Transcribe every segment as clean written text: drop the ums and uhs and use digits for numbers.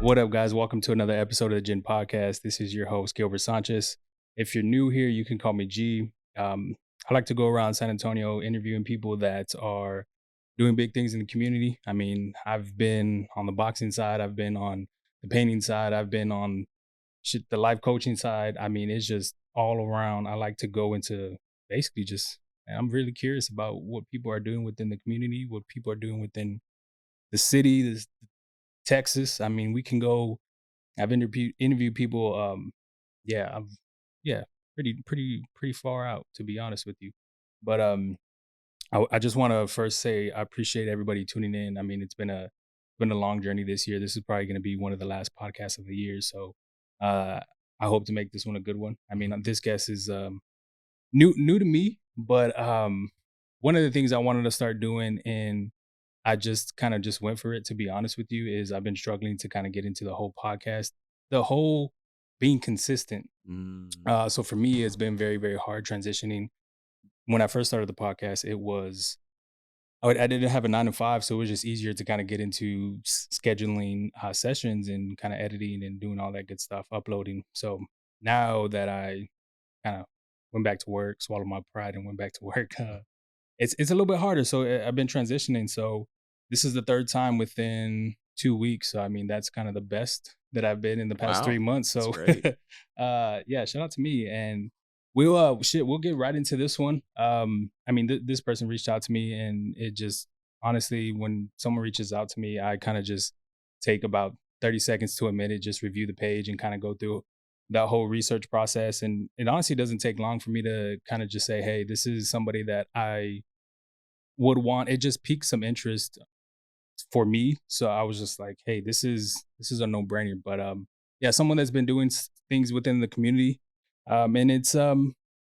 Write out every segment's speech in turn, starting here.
What up, guys? Welcome to another episode of the Gen Podcast. This is your host, Gilbert Sanchez. If you're new here, you can call me G. I like to go around San Antonio interviewing people that are doing big things in the community. I mean, I've been on the boxing side, I've been on the painting side, I've been on the life coaching side. I mean, it's just all around. I like to go into basically and I'm really curious about what people are doing within the community, what people are doing within the city, Texas. I mean, we can go. I've interviewed people. Yeah, I've yeah, pretty far out, to be honest with you. But I just want to first say I appreciate everybody tuning in. I mean, it's been a long journey this year. This is probably going to be one of the last podcasts of the year, so I hope to make this one a good one. I mean, this guest is new to me, but one of the things I wanted to start doing, and I just kind of just went for it, to be honest with you, is I've been struggling to kind of get into the whole podcast, the whole being consistent. So for me, it's been very, very hard transitioning. When I first started the podcast, I didn't have a 9 to 5, so it was just easier to kind of get into scheduling sessions and kind of editing and doing all that good stuff, uploading. So now that I kind of went back to work, swallowed my pride and went back to work, it's a little bit harder. So I've been transitioning. So this is the third time within 2 weeks. So I mean, that's kind of the best that I've been in the past 3 months. So yeah, shout out to me. And we'll get right into this one. I mean, this person reached out to me, and it just, honestly, when someone reaches out to me, I kind of just take about 30 seconds to a minute, just review the page and kind of go through that whole research process. And it honestly doesn't take long for me to kind of just say, hey, this is somebody that I would want. It just piqued some interest for me. So I was just like, hey, this is a no-brainer. But yeah, someone that's been doing things within the community. And it's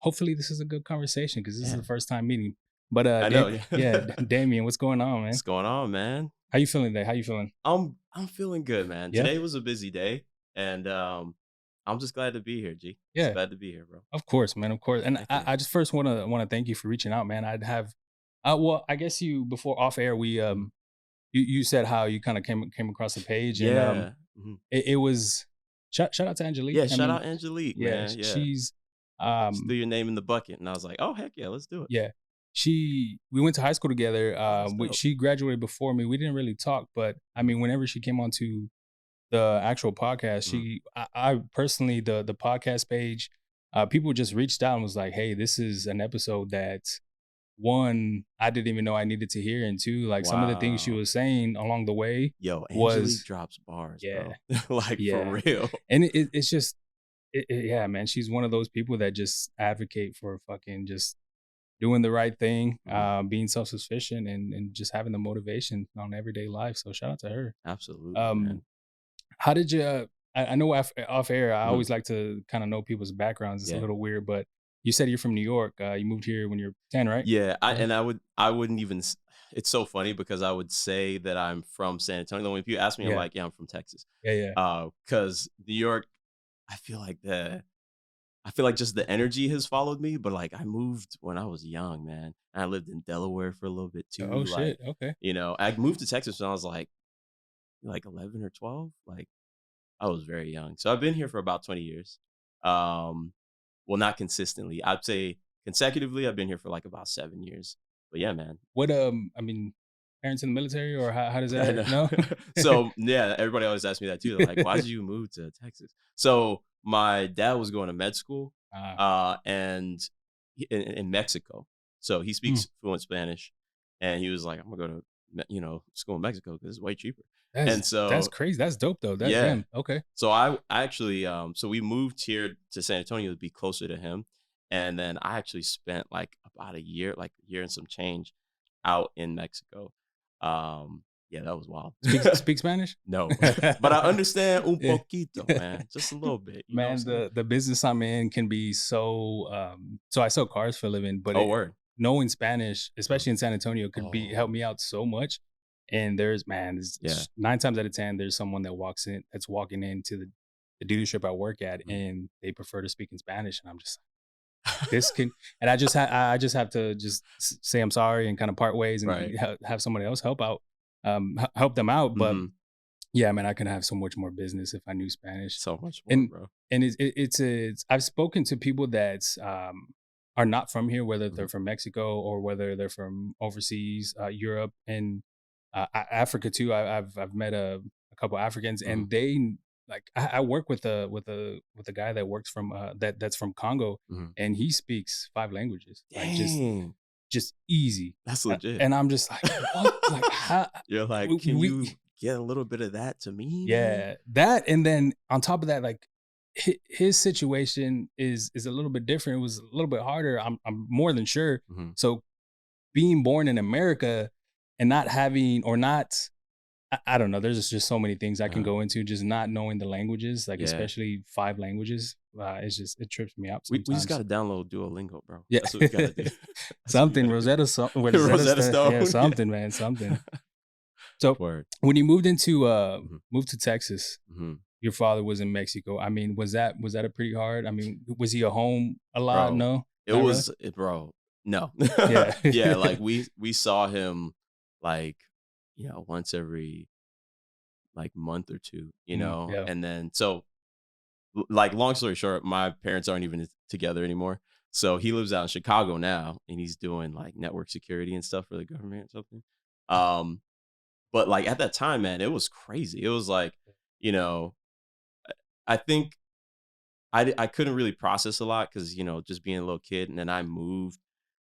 hopefully this is a good conversation, because this is the first time meeting. But I know, yeah, Damien, what's going on, man? What's going on, man? How you feeling today? How you feeling? I'm feeling good, man. Yeah? Today was a busy day, and I'm just glad to be here, G. Yeah. Just glad to be here, bro. Of course, man. Of course. And I just first want to thank you for reaching out, man. I'd have well, I guess you, before off air, we you said how you kind of came across the page, and it was shout out to Angelique. Yeah, shout out Angelique, man. Yeah, she's she threw your name in the bucket, and I was like, oh heck yeah, let's do it. Yeah, we went to high school together. She graduated before me. We didn't really talk, but I mean, whenever she came onto the actual podcast, I personally, the podcast page, people just reached out and was like, hey, this is an episode that, one, I didn't even know I needed to hear, and two, like, some of the things she was saying along the way, Angelique drops bars, bro. Like, for real. And it's just, yeah, man, she's one of those people that just advocate for fucking just doing the right thing, being self-sufficient, and just having the motivation on everyday life. So shout out to her. Absolutely, man. How did you, I know off air, I always like to kind of know people's backgrounds. It's a little weird, but you said you're from New York. You moved here when you're 10, right? Yeah, I wouldn't even, it's so funny because I would say that I'm from San Antonio. When people ask me, I'm like, yeah, I'm from Texas. Yeah. Because New York, I feel like just the energy has followed me, but like I moved when I was young, man. And I lived in Delaware for a little bit too. Oh, shit. Okay. You know, I moved to Texas when I was like 11 or 12. Like, I was very young. So I've been here for about 20 years. Well, not consistently. I'd say consecutively, I've been here for like about 7 years. But yeah, man. What, I mean, parents in the military, or how does that, no? So yeah, everybody always asks me that too. They're like, why did you move to Texas? So my dad was going to med school and in Mexico. So he speaks fluent Spanish, and he was like, I'm gonna go to school in Mexico because it's way cheaper. That's crazy. That's dope though. Damn. Okay. So I actually so we moved here to San Antonio to be closer to him, and then I actually spent like about a year and some change out in Mexico. Yeah, that was wild. Speak Spanish? No, but I understand un poquito, man, just a little bit. Man, the business I'm in can be so. So I sell cars for a living, but knowing Spanish, especially in San Antonio, could help me out so much. And there's 9 times out of 10, there's someone that's walking into the dealership I work at, and they prefer to speak in Spanish, and I'm just like, this can, and I just have to just say I'm sorry and kind of part ways and have somebody else help them out. But Yeah, man, I can have so much more business if I knew Spanish. So much more, And bro. it's I've spoken to people that are not from here, whether Mhm, they're from Mexico or whether they're from overseas, Europe and Africa too. I've met a couple Africans, mhm. and they like I work with a guy that works from that's from Congo, Mhm. and he speaks 5 languages, like Dang, just easy. that's legit. And I'm just like, what? Like how You're like, can we you get a little bit of that to me, man? yeah, that and then on top of that, like his situation is a little bit different. It was a little bit harder. I'm more than sure. Mhm. So being born in America and not having or not, I don't know. There's just so many things I can Uh-huh. go into. Just not knowing the languages, like Yeah. especially 5 languages, it trips me out We just sometimes. gotta download Duolingo, bro. Yeah, That's what we gotta do. That's what we something gotta do. Rosetta Rosetta Stone. Yeah, Stone, yeah. something, man, something. So Word. when you Mhm, moved to Texas, mhm. your father was in Mexico. I mean, was that a pretty hard? I mean, was he at home a lot? Bro, No, it not really. was bro, no. Yeah, Yeah, like, we saw him, like, once every, like, month or 2, yeah, and then so, like, long story short, my parents aren't even together anymore, so he lives out in Chicago now, and he's doing, like, network security and stuff for the government or something, um, but, like, at that time, man, it was crazy. It was like, you know, I think I couldn't really process a lot because just being a little kid, and then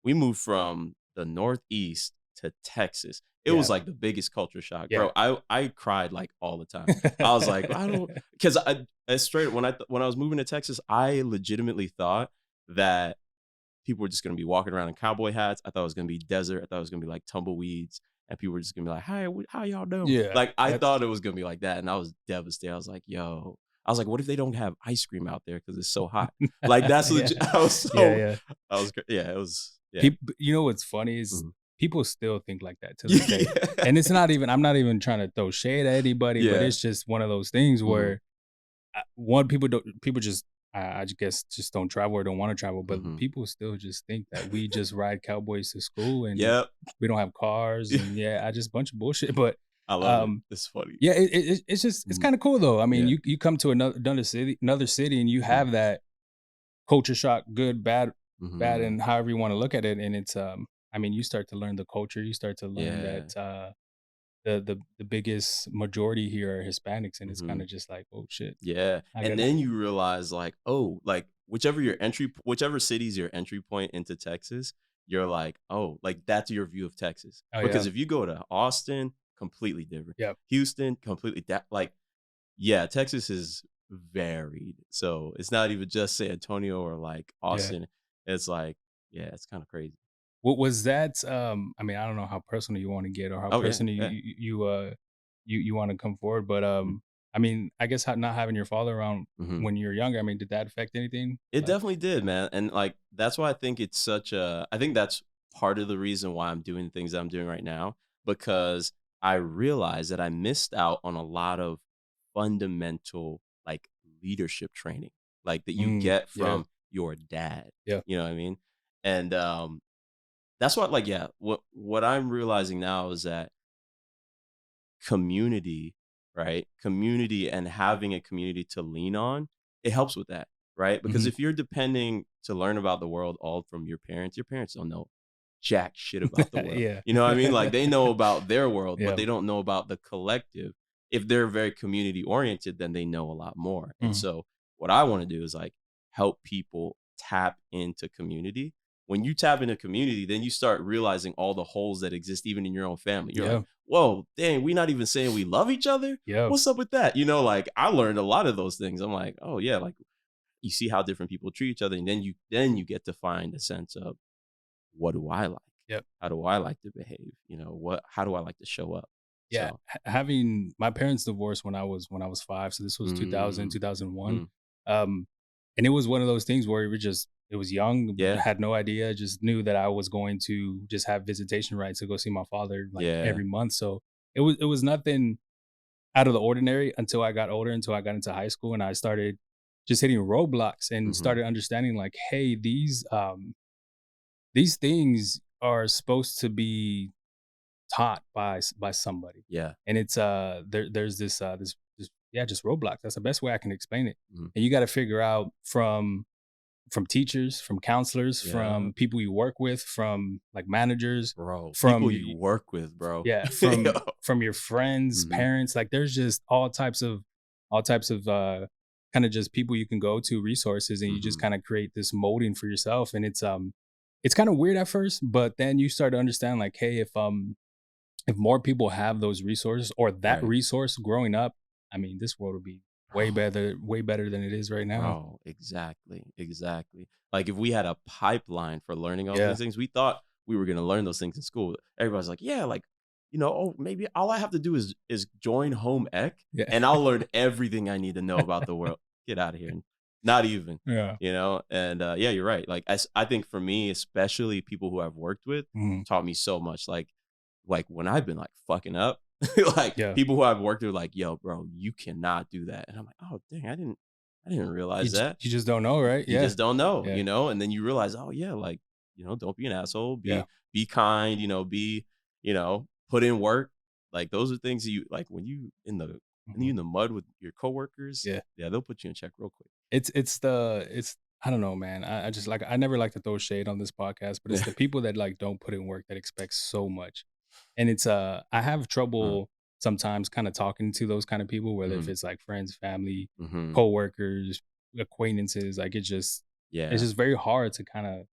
we moved from the Northeast to Texas. It yeah, was like the biggest culture shock, yeah, bro. I cried like all the time. I was like, I don't, because I straight when I was moving to Texas, I legitimately thought that people were just gonna be walking around in cowboy hats. I thought it was gonna be desert. I thought it was gonna be like tumbleweeds, and people were just gonna be like, "Hi, how y'all doing?" yeah. Like I That's thought it was gonna be like that, and I was devastated. I was like, "Yo," I was like, "What if they don't have ice cream out there because it's so hot?" Like that's yeah, legit. I was yeah, so, yeah. yeah, it was, yeah, People, you know what's funny is mhm. people still think like that to this day, Yeah, and it's not even. I'm not even trying to throw shade at anybody, but yeah, it's just one of those things mhm, where one people just I guess just don't travel or don't want to travel, but mhm. people still just think that we just ride cowboys to school and Yep, we don't have cars and yeah, I just bunch of bullshit. But I love it. um, It's funny. yeah, it's just it's Mhm. kind of cool though. I mean, Yeah, you come to another city, and you mhm, have that culture shock, good, bad, mhm. and however you want to look at it, and it's I mean, you start to learn the culture, you start to learn Yeah, that the biggest majority here are Hispanics, and it's kind mhm. of just like, oh shit, Yeah, I and got then you realize like, oh, like whichever city's your entry point into Texas, you're like, oh, like that's your view of Texas. oh Because yeah, if you go to Austin, completely different. yeah, Houston, completely like, yeah, Texas is varied. So it's not even just San Antonio or like yeah. Austin. It's like, yeah, it's kind of crazy. What was that? I mean, I don't know how personal you want to get or how Oh yeah, personal yeah. you want to come forward, but Mhm, I mean, I guess not having your father around mhm. when you were younger. I mean, did that affect anything? It Like, definitely did, man, and, like, that's why I think it's such a I think that's part of the reason why I'm doing things that I'm doing right now, because I realized that I missed out on a lot of fundamental, like, leadership training, like, that you get yeah, from your dad, yeah, you know what I mean? And, that's what like, yeah, what I'm realizing now is that community, right? Community and having a community to lean on, it helps with that, right? Because hmm if you're depending to learn about the world all from your parents don't know jack shit about the world. yeah, You know what I mean? Like they know about their world, but yeah, they don't know about the collective. If they're very community oriented, then they know a lot more. And mhm, so what I want to do is like help people tap into community. When you tap into community, then you start realizing all the holes that exist even in your own family. You're like, yeah, whoa, dang, we not even saying we love each other. yeah, What's up with that? Like I learned a lot of those things. I'm like, oh yeah, like you see how different people treat each other, and then you get to find a sense of what do I like? yep. How do I like to behave? How do I like to show up? Yeah, So, having my parents divorced when I was 5, so this was 2000, mm, 2001. mhm. Um, and it was one of those things where it was young, Yeah, had no idea, just knew that I was going to just have visitation rights to go see my father like yeah, every month. So it was nothing out of the ordinary until I got older, until I got into high school and I started just hitting roadblocks and mhm, started understanding like, hey, these things are supposed to be taught by somebody. Yeah. And it's there's this yeah, just roadblocks. That's the best way I can explain it. Mhm. And you got to figure out from teachers, from counselors, Yeah. from people you work with, from like managers, Bro, from people you work with, bro. yeah, Yo. from your friends, Mhm. parents. Like there's just all types of kind of just people you can go to, resources, and you just Mhm. kind of create this molding for yourself. And it's kind of weird at first, but then you start to understand like, hey, if more people have those resources or that Right. resource growing up, I mean, this world would be Bro. way better than it is right now. Bro, exactly, exactly. Like if we had a pipeline for learning all Yeah, these things, we thought we were gonna learn those things in school. Everybody's like, yeah, like, oh, maybe all I have to do is join home ec yeah, and I'll learn everything I need to know about the world. Get out of here. Not even, yeah. And yeah, you're right. Like I think for me, especially people who I've worked with Mhm. taught me so much. Like when I've been like fucking up, like Yeah. people who I've worked with, like, yo, bro, you cannot do that. And I'm like, oh dang, I didn't realize that. You just don't know, right? You Yeah, just don't know, yeah, and then you realize, oh yeah, like, don't be an asshole, yeah. be kind, put in work. Like those are things that you like when you Mhm. in the mud with your coworkers, Yeah. yeah, they'll put you in check real quick. It's I don't know, man. I just like I never like to throw shade on this podcast, but it's Yeah. the people that like don't put in work that expect so much. And it's I have Mm, trouble sometimes kind of talking to those kind of people, whether if mhm, it's like friends, family, mhm. coworkers, acquaintances, like it's Yeah. just very hard to kind of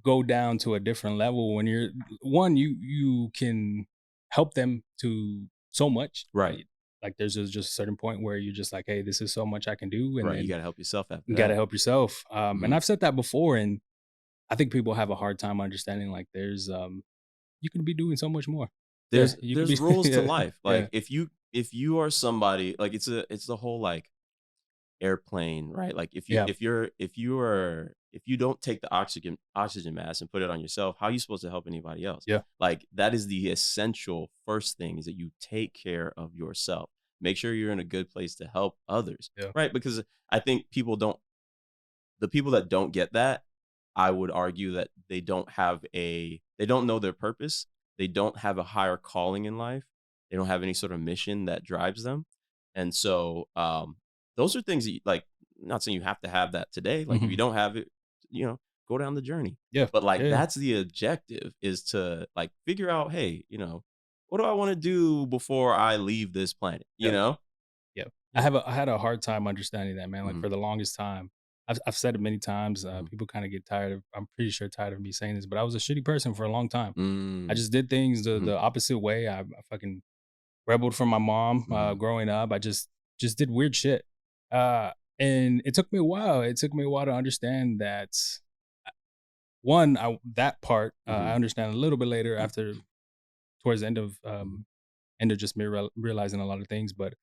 go down to a different level when you're you can help them to so much. Right. Like there's just a certain point where you're just like, hey, this is so much I can do, and Right. You then gotta help yourself after you got to that. help yourself. And Mhm. I've said that before, and I think people have a hard time understanding like there's you could be doing so much more. Yeah, you could There's be rules to yeah, life. yeah, Like if you are somebody like it's the whole like airplane, right? Like yeah, if you don't take the oxygen mask and put it on yourself, how are you supposed to help anybody else? yeah, Like that is the essential first thing is that you take care of yourself. Make sure you're in a good place to help others, yeah, right? Because I think the people that don't get that, I would argue that they don't know their purpose. They don't have a higher calling in life. They don't have any sort of mission that drives them. And so those are things that like not saying you have to have that today. Like if you hmm, don't have it, go down the journey. yeah, But like yeah, that's the objective is to like figure out, hey, what do I want to do before I leave this planet? yeah. You know? Yeah. Yeah. I had a hard time understanding that, man. Like Hmm. for the longest time, I've said it many times. Hmm. People kind of get tired of. I'm pretty sure tired of me saying this, but I was a shitty person for a long time. I Mm. just did things Hmm. the opposite way. I fucking rebelled from my mom Hmm. growing up. I just did weird shit. Uh, and it took me a while. It took me a while to understand that one, that part I Hmm. understand a little bit later after towards the Hmm. end of just me realizing a lot of things. But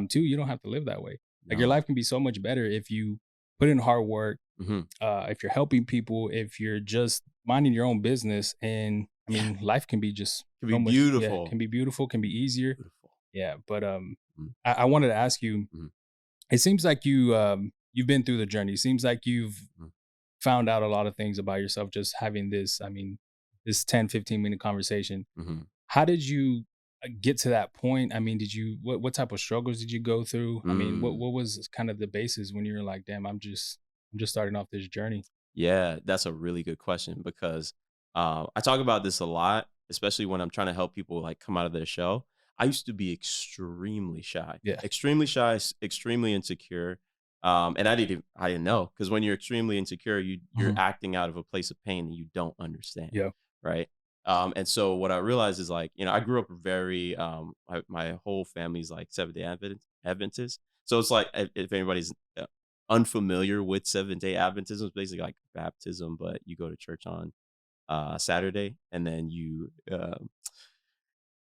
two, you don't have to live that way. Like your No. life can be so much better if you put in hard work, Mhm. if you're helping people, if you're just minding your own business. And I Yeah, mean, life can be just could be so much, yeah, beautiful. can be beautiful, can be easier. Beautiful. Yeah. But Mhm, I wanted to ask you, mhm, it seems like you've been through the journey. It seems like you've mhm, found out a lot of things about yourself just having this, I mean, this 10-15 minute conversation. mhm, How did you get to that point? I mean, what type of struggles did you go through? I mean, mm. what was kind of the basis when you were like, damn, I'm just starting off this journey? Yeah, that's a really good question because, I talk about this a lot, especially when I'm trying to help people, like, come out of their shell. I used to be Yeah. extremely shy, extremely insecure, and I didn't know because when you're extremely insecure, you're Mhm. acting out of a place of pain that you don't understand, Yeah. right? And so what I realized is like, I grew up very, my whole family's like Seventh-day Adventist. So it's like if anybody's unfamiliar with Seventh-day Adventism, it's basically like baptism, but you go to church on Saturday, and then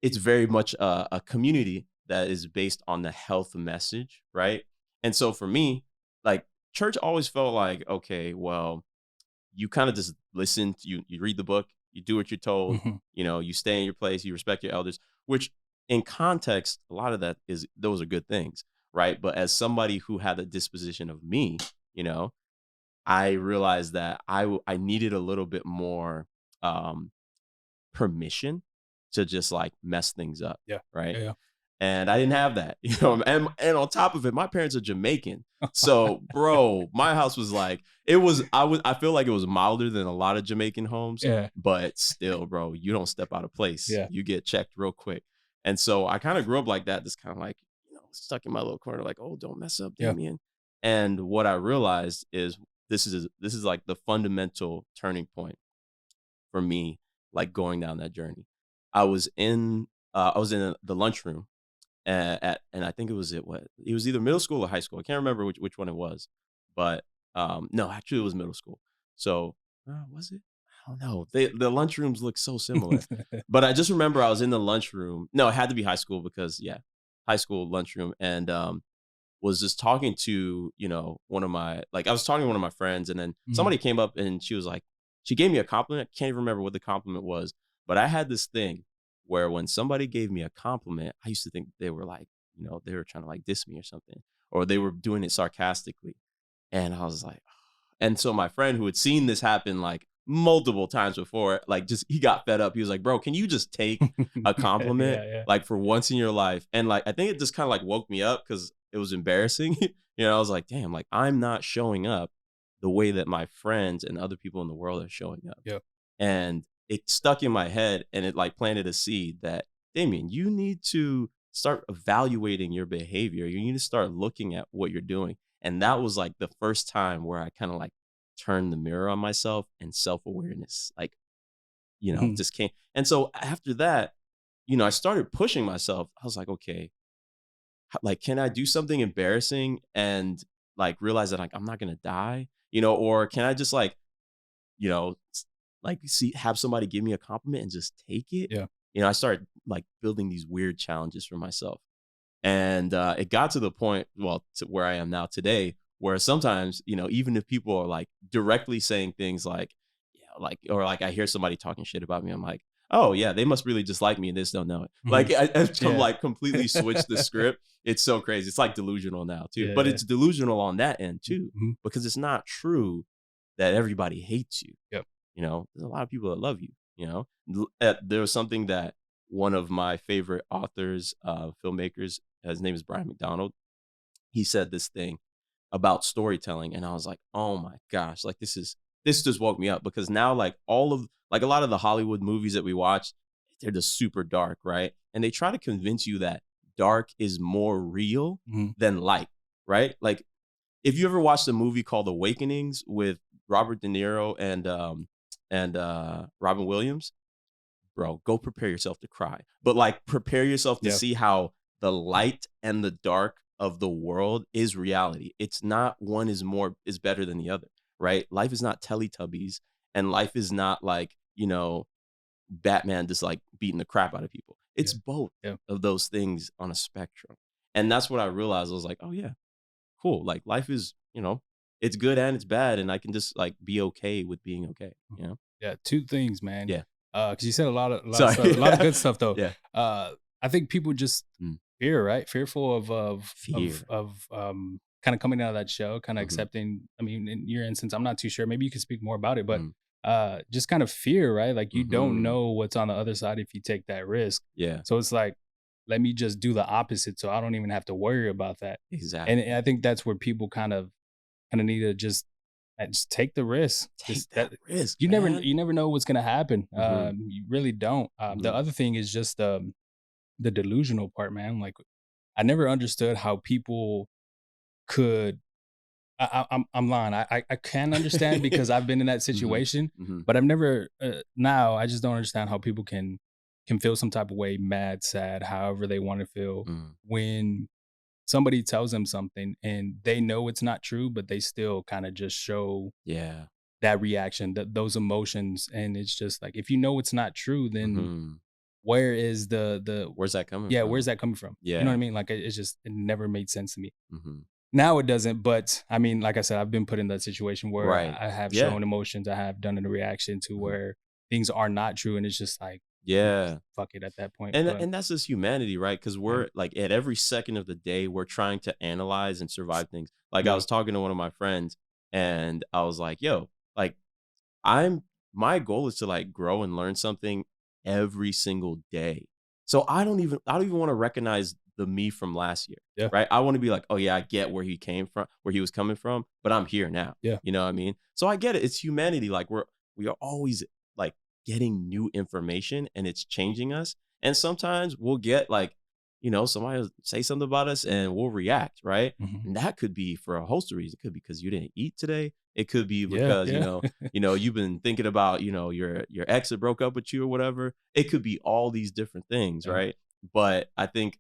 it's very much a community that is based on the health message, right? And so for me, like church always felt like, okay, well, you kind of just listen, you read the book, you do what you're told, Mhm. you stay in your place, you respect your elders, which in context, a lot of that is those are good things, right? But as somebody who had the disposition of me, you know, I realized that I needed a little bit more um permission, to just like mess things up. Yeah. Right. Yeah. And I didn't have that, and on top of it, my parents are Jamaican. So, bro, my house was like, I feel like it was milder than a lot of Jamaican homes, Yeah. but still, bro, you don't step out of place. Yeah. You get checked real quick. And so I kind of grew up like that, just kind of like, stuck in my little corner, like, oh, don't mess up, Yeah. Damien. And what I realized is this is like the fundamental turning point for me, like going down that journey. I was in the lunchroom and I think it was it was either middle school or high school. I can't remember which one it was, but no, actually it was middle school. So was it? I don't know. The lunchrooms look so similar, but I just remember I was in the lunchroom. No, it had to be high school because high school lunchroom, and was just talking to one of my I was talking to one of my friends, and then somebody came up and she was like, she gave me a compliment. I can't even remember what the compliment was, but I had this thing where when somebody gave me a compliment, I used to think they were like, they were trying to like diss me or something, or they were doing it sarcastically. And I was like, and so my friend who had seen this happen like multiple times before, like just he got fed up. He was like, bro, can you just take a compliment like for once in your life? And like, I think it just kind of like woke me up because it was embarrassing. I was like, damn, like I'm not showing up the way that my friends and other people in the world are showing up. Yeah. And it stuck in my head and it like planted a seed that, Damien, you need to start evaluating your behavior. You need to start looking at what you're doing. And that was like the first time where I kind of like turned the mirror on myself, and self-awareness, like, just came. And so after that, I started pushing myself. I was like, okay, like, can I do something embarrassing and like realize that like I'm not going to die, or can I just like, have somebody give me a compliment and just take it. Yeah. I started like building these weird challenges for myself. And it got to the point, to where I am now today, where sometimes, even if people are like directly saying things like, or like I hear somebody talking shit about me, I'm like, oh yeah, they must really just like me and they just don't know it. Like I've like completely switched the script. It's so crazy. It's like delusional now too, but it's delusional on that end too, because it's not true that everybody hates you. Yep. There's a lot of people that love you. There was something that one of my favorite authors, filmmakers, his name is Brian McDonald. He said this thing about storytelling, and I was like, oh my gosh, like this just woke me up, because now like all of like a lot of the Hollywood movies that we watch, they're just super dark, right? And they try to convince you that dark is more real than light, right? Like if you ever watched a movie called Awakenings with Robert De Niro and Robin Williams, bro, go prepare yourself to cry. But like prepare yourself to see how the light and the dark of the world is reality. It's not one is better than the other, right? Life is not Teletubbies, and life is not like, Batman just like beating the crap out of people. It's both of those things on a spectrum. And that's what I realized. I was like, oh yeah, cool. Like life is, it's good and it's bad, and I can just like be okay with being okay. Yeah. Two things, man. Yeah. Because you said a lot of stuff, a lot of good stuff though. Yeah. I think people just fear, right? Fearful of kind of coming out of that show, kind of accepting. I mean, in your instance, I'm not too sure. Maybe you can speak more about it, but just kind of fear, right? Like you don't know what's on the other side if you take that risk. Yeah. So it's like, let me just do the opposite, so I don't even have to worry about that. Exactly. And I think that's where people kind of need to just take the risk. Take that risk. You man. never know what's gonna happen. You really don't. The other thing is just the delusional part, man. Like I never understood how people could. I'm lying. I can understand because I've been in that situation, but I've never. Now I just don't understand how people can feel some type of way, mad, sad, however they want to feel when somebody tells them something and they know it's not true, but they still kind of just show that reaction, those emotions. And it's just like, if you know it's not true, then where is where's that coming from? Yeah, where's that coming from? Yeah. You know what I mean? Like it never made sense to me. Now it doesn't, but I mean, like I said, I've been put in that situation where I have shown emotions, I have done a reaction to where things are not true, and it's just like, fuck it at that point. And that's just humanity, right? Because we're like at every second of the day, we're trying to analyze and survive things. Like I was talking to one of my friends, and I was like, yo, like my goal is to like grow and learn something every single day. So I don't even want to recognize the me from last year. Yeah. Right. I want to be like, oh yeah, I get where he came from, where he was coming from, but I'm here now. Yeah. You know what I mean? So I get it. It's humanity. Like we are always like getting new information and it's changing us. And sometimes we'll get like, somebody will say something about us and we'll react, right? Mhm. And that could be for a host of reasons. It could be because you didn't eat today. It could be Yeah, because, yeah. you've been thinking about, your ex that broke up with you or whatever. It could be all these different things, Yeah. right? But I think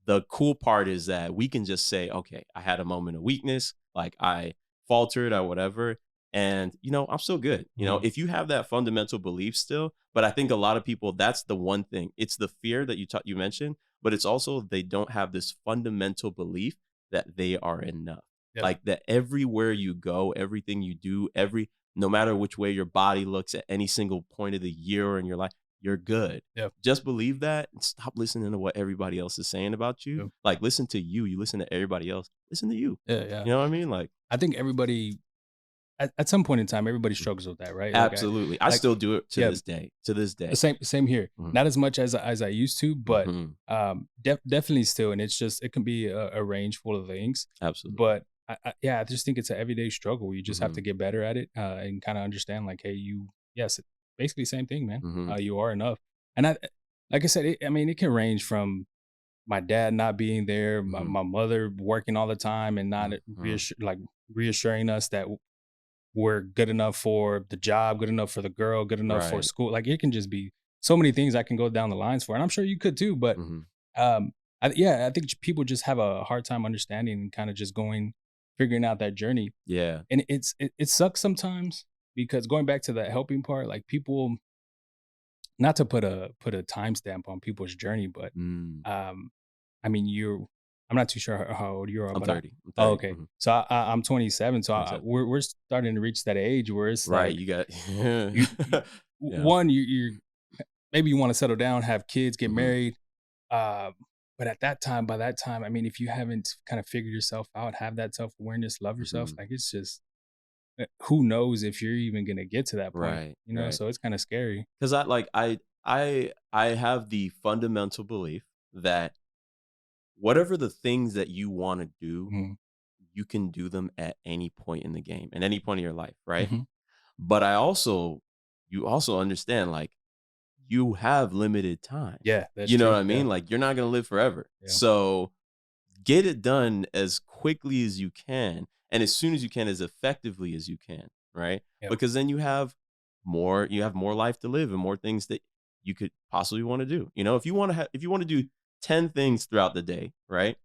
the cool part is that we can just say, okay, I had a moment of weakness, like I faltered or whatever. And, I'm still good. Mhm. If you have that fundamental belief still, but I think a lot of people, that's the one thing. It's the fear that you mentioned, but it's also they don't have this fundamental belief that they are enough. Yep. Like that everywhere you go, everything you do, no matter which way your body looks at any single point of the year or in your life, you're good. Yep. Just believe that and stop listening to what everybody else is saying about you. Yep. Like listen to you. You listen to everybody else. Listen to you. Yeah, yeah. You know what I mean? Like I think everybody at some point in time, everybody struggles with that, right? absolutely. I Like still do it to yeah, this day. To this day. same here. Mhm. Not as much as I used to, but Mhm. definitely still. And it's just it can be a range full of things. Absolutely. But I just think it's an everyday struggle. You just have to Mhm. get better at it and kind of understand, like, hey, yes, basically same thing, man. Mhm. You are enough. And like I said, I mean, it can range from my dad not being there, Mhm. my mother working all the time and not Mhm. reassuring us that we're good enough for the job, good enough for the girl, good enough for Right. school. Like it can just be so many things I can go down the lines for, and I'm sure you could too. But Mhm. um, I think people just have a hard time understanding and kind of just figuring out that journey. Yeah. And it sucks sometimes because going back to that helping part, like people, not to put a timestamp on people's journey, but Mm. um, I mean, I'm not too sure how old you are, I'm but 30. I'm oh, 30. okay. Mhm. So I'm 27. So 27. we're starting to reach that age where it's Right. like You got you yeah. one, you're maybe you want to settle down, have kids, get Mhm. married. Um, but by that time, I mean, if you haven't kind of figured yourself out, have that self awareness, love yourself, Mhm. like it's just who knows if you're even gonna get to that point, Right. you know? Right. So it's kind of scary. Because I have the fundamental belief that whatever the things that you want to do, Mhm. you can do them at any point in the game, at any point in your life, right? Mhm. But you also understand like you have limited time. Yeah, that's You know true. what I Yeah, mean? Like you're not gonna live forever. yeah, So get it done as quickly as you can and as soon as you can, as effectively as you can, right? yeah, Because then you have more life to live and more things that you could possibly want to do. If you want to do 10 things throughout the day, right?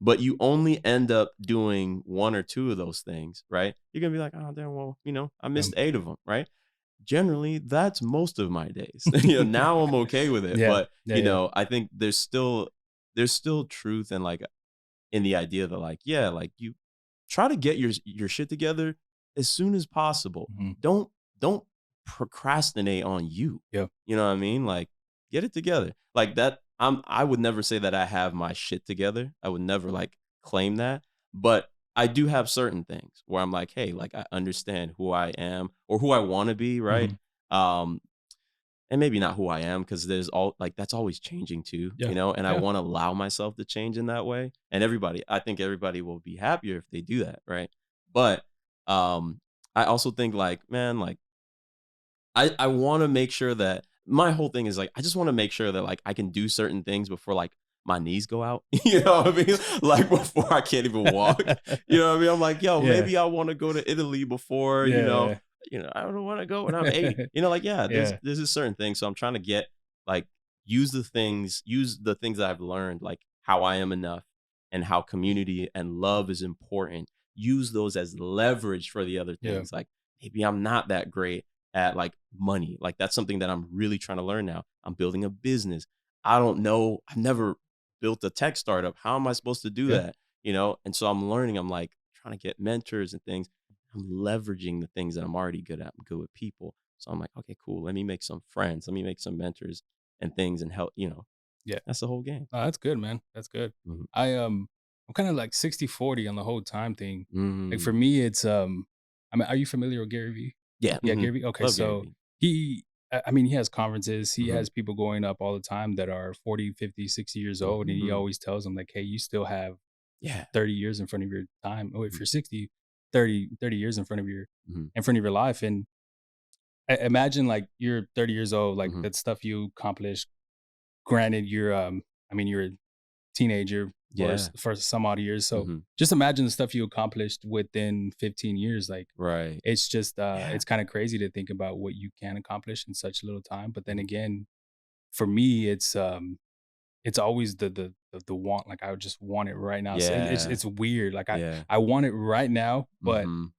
But you only end up doing one or two of those things, right? You're gonna be like, oh damn, well, I um, missed 8 of them, right? Generally, that's most of my days. Now I'm okay with it. yeah, But, yeah, yeah, I think there's still truth and like in the idea that like, yeah, like you try to get your shit together as soon as possible. mhm, Don't procrastinate on you. yeah, You know what I mean? Like get it together. Like that I would never say that I have my shit together. I would never like claim that, but I do have certain things where I'm like, hey, like I understand who I am or who I want to be, right? mhm, Um and maybe not who I am because there's all like that's always changing too, yeah, and I yeah, want to allow myself to change in that way. And I think everybody will be happier if they do that, right? But I also think like, man, like I want to make sure that my whole thing is like I just want to make sure that like I can do certain things before like my knees go out. You know what I mean? Like before I can't even walk. You know what I mean? I'm like, yo, yeah, maybe I want to go to Italy before, yeah, I don't want to go when I'm 80. Like, yeah, yeah, there's a certain thing. So I'm trying to get like use the things that I've learned, like how I am enough and how community and love is important. Use those as leverage for the other yeah, things. Like maybe I'm not that great at like money. Like that's something that I'm really trying to learn now. I'm building a business. I don't know. I've never built a tech startup. How am I supposed to do yeah, that? And so I'm learning. I'm like trying to get mentors and things. I'm leveraging the things that I'm already good at. I'm good with people. So I'm like, okay, cool. Let me make some friends. Let me make some mentors and things and help, yeah. that's the whole game. Oh, that's good, man. That's good. Mhm. I'm kind of like 60-40 on the whole time thing. Like for Mm. me, it's I mean, are you familiar with Gary Vee? Yeah. Yeah, Gary Vee. Okay, Love Gary so Vee. he I mean, he has conferences. He Mhm. has people going up all the time that are 40, 50, 60 years old, and he Mhm. always tells them like, "Hey, you still have Yeah. 30 years in front of your time. Oh, if Mhm. you're 60, 30 years Mhm. in front of your life." And imagine like you're 30 years old, like Mhm. that stuff you accomplished. Granted, I mean, you're a teenager Yeah. for some odd years. So Mhm. just imagine the stuff you accomplished within 15 years. Like Right. it's just, Yeah. it's kind of crazy to think about what you can accomplish in such little time. But then Mhm. again, for me, it's always the want. Like I would just want it right now. So Yeah. it's weird. Like Yeah. I want it right now, but Mhm.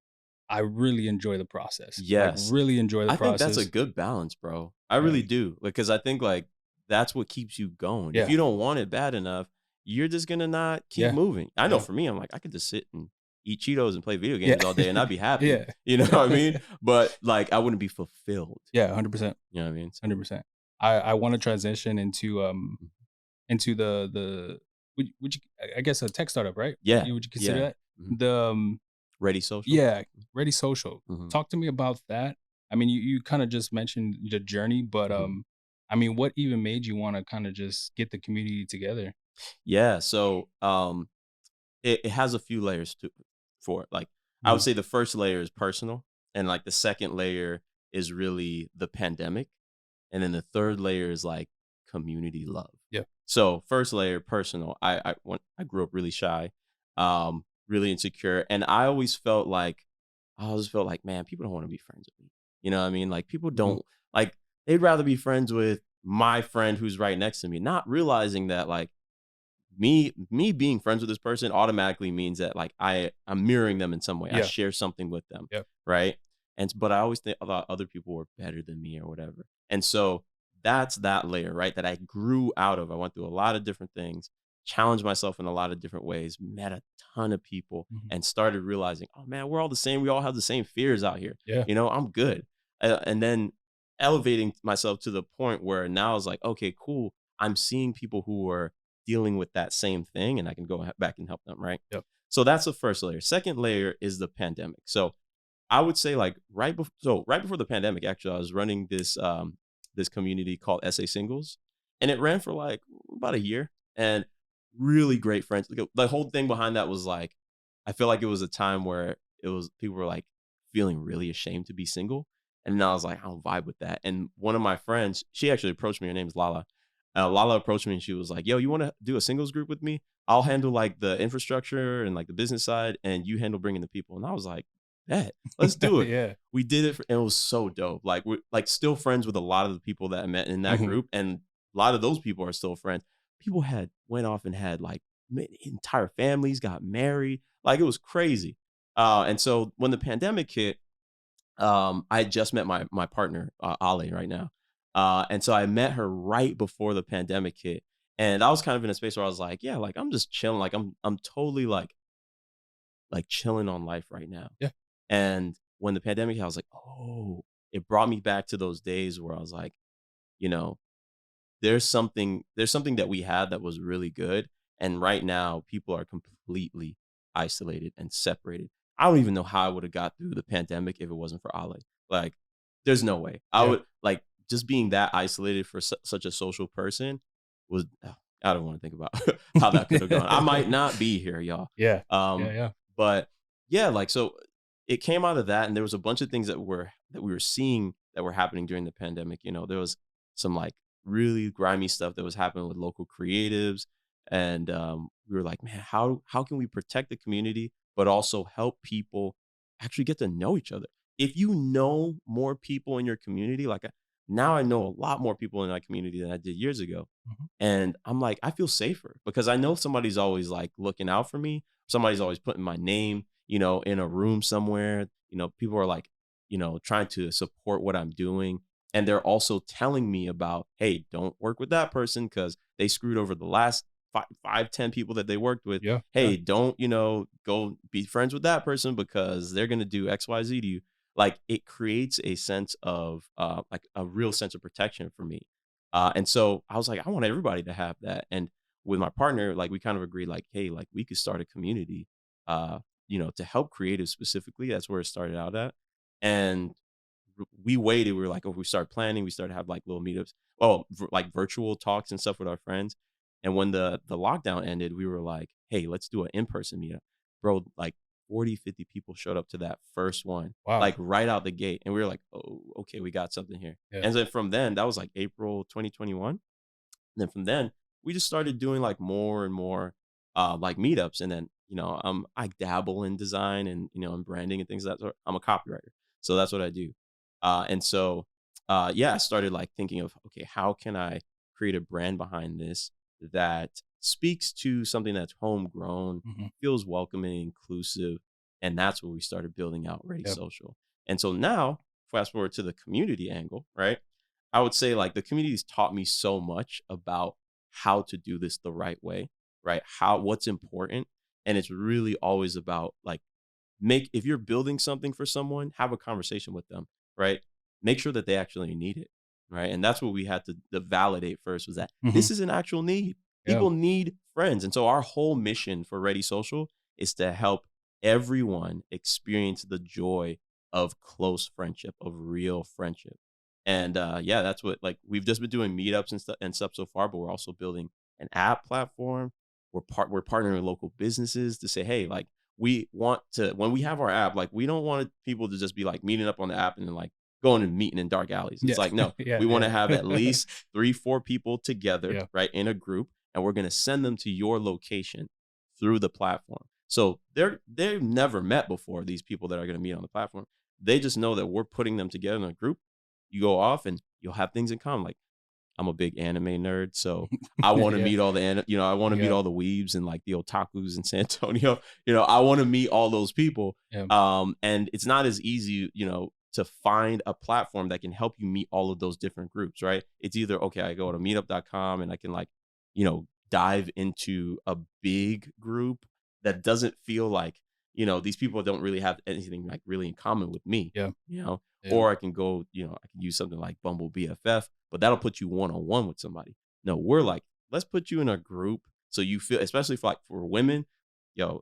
I really enjoy the process. Like Yes. really enjoy the I think that's a process. good balance, bro. I Yeah. really do. Because I think like that's what keeps you going. If Yeah. you don't want it bad enough, you're just gonna not keep Yeah. moving. I know Yeah. for me, I'm like, I could just sit and eat Cheetos and play video Yeah. games all day and I'd be happy. Yeah. You know what I mean? But like I wouldn't be fulfilled. Yeah, 100%. You know what I mean? So 100%. I wanna transition mhm. into the would you I guess a tech startup, right? Yeah. You would you consider Yeah. that? Mhm. The, Ready social? yeah, Ready Social. Mhm. Talk to me about that. I mean, you kinda just mentioned the journey, but, Mhm. I mean, what even made you wanna kinda just get the community together? Yeah. So it has a few layers to for it. Like I would Mhm. say the first layer is personal, and like the second layer is really the pandemic, and then the third layer is like community love. Yeah. So first layer, personal. I grew up really shy, really insecure, and I always felt like, man, people don't want to be friends with me. You know what I mean? Like people Mhm. don't like they'd rather be friends with my friend who's right next to me, not realizing that like me being friends with this person automatically means that like I'm mirroring them in some way. I Yeah. share something with them, Yep. right? And but I always think thought other people were better than me or whatever. And so that's that layer, right? That I grew out of. I went through a lot of different things, challenged myself in a lot of different ways, met a ton of people, Mhm. and started realizing, oh man, we're all the same. We all have the same fears out here. Yeah. You know, I'm good. And then elevating myself to the point where now it's like, okay, cool. I'm seeing people who are dealing with that same thing and I can go back and help them, right? Yep. So that's the first layer. Second layer is the pandemic. So I would say like right before the pandemic, actually, I was running this community called SA Singles, and it ran for like about a year, and really great friends. The whole thing behind that was like, I feel like it was a time where it was people were like feeling really ashamed to be single, and I was like, I don't vibe with that. And one of my friends, she actually approached me. Her name's Lala. Lala approached me and she was like, "Yo, you want to do a singles group with me? I'll handle like the infrastructure and like the business side, and you handle bringing the people." And I was like, "Bet, let's do it." Yeah. We did it, and it was so dope. Like we're like still friends with a lot of the people that I met in that Mhm. group, and a lot of those people are still friends. People had went off and had like entire families got married. Like it was crazy. And so when the pandemic hit, I had just met my partner, Ali, right now. And so I met her right before the pandemic hit. And I was kind of in a space where I was like, yeah, like I'm just chilling. Like I'm totally like chilling on life right now. Yeah. And when the pandemic hit, I was like, oh, it brought me back to those days where I was like, you know, there's something that we had that was really good, and right now people are completely isolated and separated. I don't even know how I would have got through the pandemic if it wasn't for Ali. Like, there's no way I Yeah. would like just being that isolated for such a social person was. I don't want to think about how that could have gone. I might not be here, y'all. Yeah. Yeah, Um, yeah. but yeah, like so, it came out of that, and there was a bunch of things that we were seeing that were happening during the pandemic. You know, there was some like really grimy stuff that was happening with local creatives, and we were like, man, how can we protect the community but also help people actually get to know each other? If you know more people in your community, like now I know a lot more people in my community than I did years ago, Mhm. and I'm like, I feel safer because I know somebody's always like looking out for me. Somebody's always putting my name, in a room somewhere. People are like, trying to support what I'm doing. And they're also telling me about, hey, don't work with that person because they screwed over the last 10 people that they worked with. Yeah. Yeah. Hey, don't, go be friends with that person because they're going to do XYZ to you. Like it creates a sense of, like a real sense of protection for me. And so I was like, I want everybody to have that. And with my partner, like we kind of agreed, like, hey, like we could start a community, to help creatives specifically. That's where it started out at. And we waited. We were like, oh, we started planning. We started to have like little meetups. Oh, like virtual talks and stuff with our friends. And when the lockdown ended, we were like, hey, let's do an in-person meetup. Bro, like 40, 50 people showed up to that first one, Wow. like right out the gate. And we were like, oh, okay, we got something here. Yeah. And then from then, that was like April 2021. Then from then, we just started doing like more and more like meetups. And then, I dabble in design and, and branding and things of that sort. I'm a copywriter. So that's what I do. And so, yeah, I started like thinking of, okay, how can I create a brand behind this that speaks to something that's homegrown, Mhm. feels welcoming, inclusive. And that's what we started building out Ready Yep. Social. And so now, fast forward to the community angle, right? I would say like the community's taught me so much about how to do this the right way, right? What's important. And it's really always about like if you're building something for someone, have a conversation with them, right? Make sure that they actually need it, right? And that's what we had to validate first was that Mhm. this is an actual need. Yeah. People need friends. And so our whole mission for Ready Social is to help everyone experience the joy of close friendship, of real friendship. And yeah, that's what like we've just been doing meetups and stuff so far, but we're also building an app platform. We're partnering with local businesses to say, hey, like we want to when we have our app, like we don't want people to just be like meeting up on the app and then like going and meeting in dark alleys. It's Yeah. like, no, Yeah. we want to have Yeah. at least 3, 4 people together, Yeah. right, in a group, and we're gonna send them to your location through the platform. So they've never met before, these people that are gonna meet on the platform. They just know that we're putting them together in a group. You go off and you'll have things in common. Like I'm a big anime nerd, so I want to Yeah. meet all I want to meet Yeah. all the weebs and like the otakus in San Antonio. I want to meet all those people. Yeah. And it's not as easy, to find a platform that can help you meet all of those different groups, right? It's either okay, I go to meetup.com and I can like, dive into a big group that doesn't feel like, these people don't really have anything like really in common with me, Yeah. you know, Yeah. or I can go, I can use something like Bumble BFF, but that'll put you one on one with somebody. No, we're like, let's put you in a group so you feel, especially for women,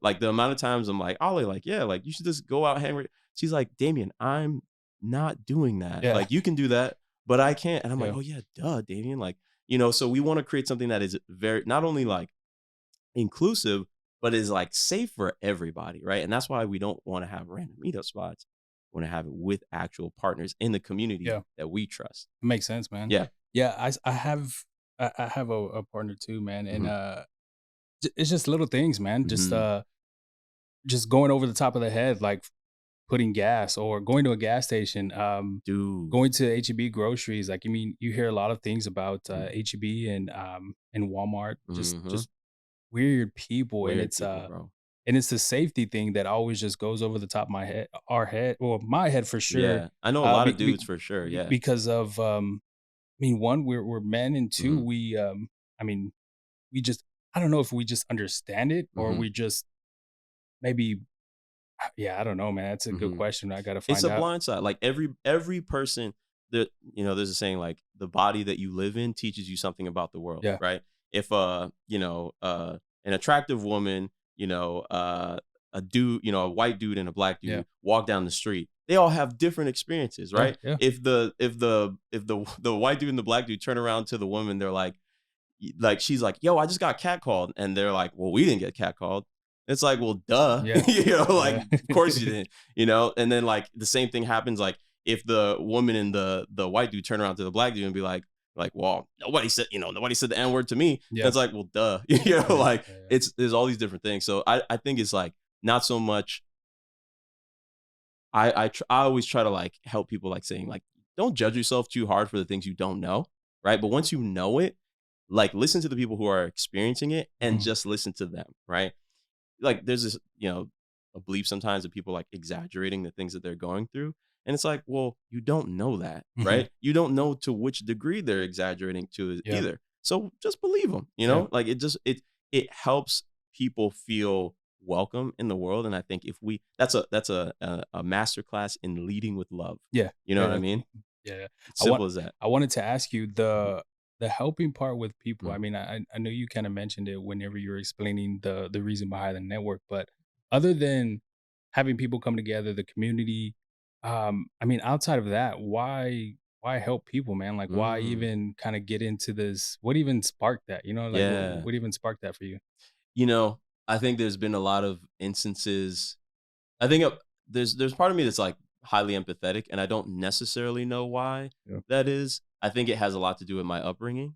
like the amount of times I'm like, Ollie, like, yeah, like you should just go out hang with. She's like, Damien, I'm not doing that. Yeah. Like you can do that, but I can't. And I'm like, Yeah. oh yeah, duh, Damien. Like, so we want to create something that is very not only like inclusive, but is like safe for everybody, right? And that's why we don't want to have random meetup spots. We want to have it with actual partners in the community Yeah. that we trust. It makes sense, man. Yeah. Yeah. I have a partner too, man, and Mhm. it's just little things, man. Mhm. Just going over the top of the head, like putting gas or going to a gas station, Dude. going to HEB groceries. Like, I mean, you hear a lot of things about Mhm. HEB and Walmart, Mhm. just weird people, Weird people, bro. and it's the safety thing that always just goes over the top of my head, our head, or my head for sure. Yeah. I know a lot Be, of dudes for sure. Yeah. because of I mean, one, we're men, and two, Mhm. I mean, we just I don't know if we just understand it or Mhm. we just maybe yeah, I don't know, man. That's a good Mhm. question. I gotta It's find a out. blind side. Like every person that there's a saying like the body that you live in teaches you something about the world, Yeah, right? If an attractive woman, a dude, a white dude and a black yeah, dude walk down the street, they all have different experiences, yeah, right? yeah, If the white dude and the black dude turn around to the woman, they're like she's like, "Yo, I just got catcalled," and they're like, "Well, we didn't get catcalled." It's like, "Well, duh," yeah, like, yeah, of course you didn't, and then like the same thing happens like if the woman and the white dude turn around to the black dude and be like, "Well, nobody said the n word to me." yeah, That's like, "Well, duh," yeah, like yeah, there's all these different things. So I think it's like not so much I always try to like help people like saying like don't judge yourself too hard for the things you don't know, right? But once you know it, like listen to the people who are experiencing it and mhm, just listen to them, right? Like there's this, a belief sometimes that people like exaggerating the things that they're going through. And it's like, well, you don't know that, mhm, right? You don't know to which degree they're exaggerating to yeah, either. So just believe them, yeah, like it helps people feel welcome in the world. And I think if we that's a masterclass in leading with love. yeah, You know what yeah, I mean? yeah. It's I want simple as that. I wanted to ask you Mhm, the helping part with people. mhm, I mean, I know you kind of mentioned it whenever you were explaining the reason behind the network, but other than having people come together, the community, I mean, outside of that, why help people, man? Like, why Mm, even kind of get into this? What even sparked that? You know, like yeah. what even sparked that for you? You know, I think there's been a lot of instances. I think there's part of me that's like highly empathetic, and I don't necessarily know why Yeah, that is. I think it has a lot to do with my upbringing.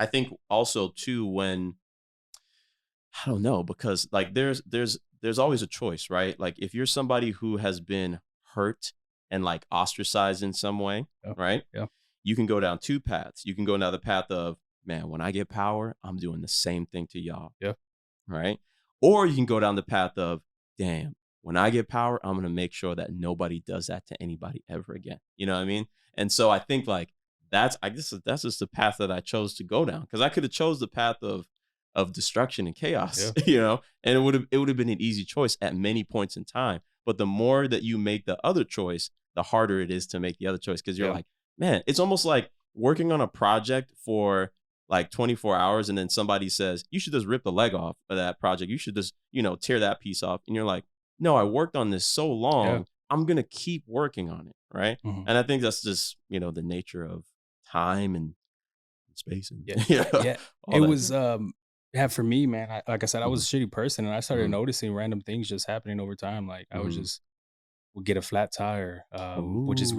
I think also too when I don't know because like there's always a choice, right? Like if you're somebody who has been hurt and like ostracized in some way, yeah, right? yeah, You can go down two paths. You can go down the path of, man, when I get power, I'm doing the same thing to y'all, yeah, right? Or you can go down the path of, damn, when I get power, I'm gonna make sure that nobody does that to anybody ever again. You know what I mean? And so I think like I guess that's just the path that I chose to go down because I could have chose the path of destruction and chaos, yeah, and it would have been an easy choice at many points in time. But the more that you make the other choice, the harder it is to make the other choice because you're yeah, like, man, it's almost like working on a project for like 24 hours and then somebody says you should just rip the leg off of that project, you should just tear that piece off, and you're like, no, I worked on this so yeah. long, I'm gonna keep working on it, right? Mhm. And I think that's just the nature of time and space and Yeah, yeah. all It that was, jazz. yeah, for me, man, like I said, I was Hmm. a shitty person, and I started Hmm. noticing random things just happening over time. Like, I was Hmm. just would get a flat tire, would just Ooh.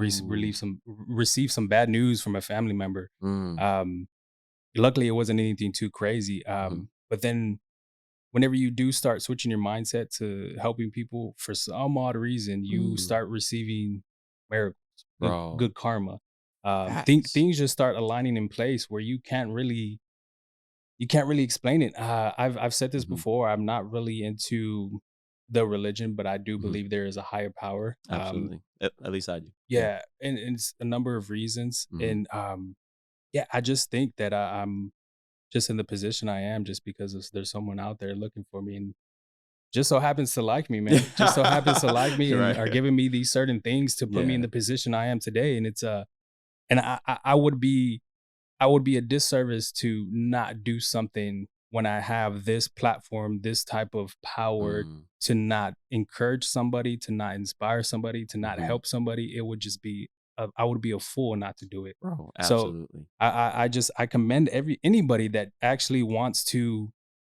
receive some bad news from a family member. Mm. Um, luckily, it wasn't anything too crazy, Hmm. but then whenever you do start switching your mindset to helping people, for some odd reason, you Mm. start receiving miracles, Bro, good karma. facts. Things just start aligning in place where you can't really explain it. I've said this Hmm. before. I'm not really into the religion, but I do Hmm. believe there is a higher power. Absolutely, at least I do. Yeah. Yeah, and it's a number of reasons. Hmm. And yeah, I just think that I'm just in the position I am just because there's someone out there looking for me, and just so happens to like me, man. Just so happens to like me and Right. are giving me these certain things to put me in Yeah. the position I am today. And it's and I would be a disservice to not do something when I have this platform, this type of power Mm. to not encourage somebody, to not inspire somebody, to not Hmm. help somebody. It would just be I would be a fool not to do it. Bro, So absolutely. I just I commend anybody that actually wants to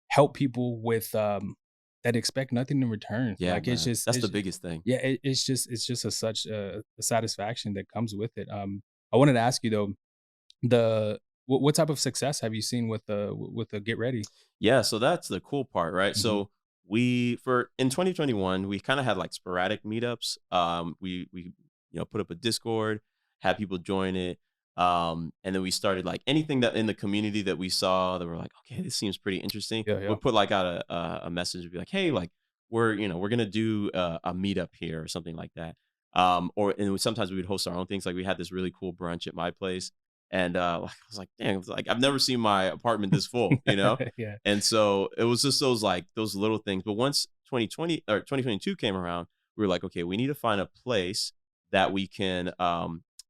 help people with that expect nothing in return. Yeah, Like man. That's the it's biggest thing. yeah, it's just a such a satisfaction that comes with it. I wanted to ask you though, what type of success have you seen with the Get Ready? Yeah, so that's the cool part, right? Mhm. So we for in 2021, we kind of had like sporadic meetups. We put up a Discord, had people join it. And then we started like anything that in the community that we saw that were like, okay, this seems pretty interesting. Yeah, yeah. We'll put like out a message and be like, hey, like we're gonna do a meetup here or something like that. Sometimes we would host our own things. Like we had this really cool brunch at my place, and like, I was like, dang, it's like I've never seen my apartment this full, you know? Yeah, And so it was just those little things. But once 2020 or 2022 came around, we were like, okay, we need to find a place that we can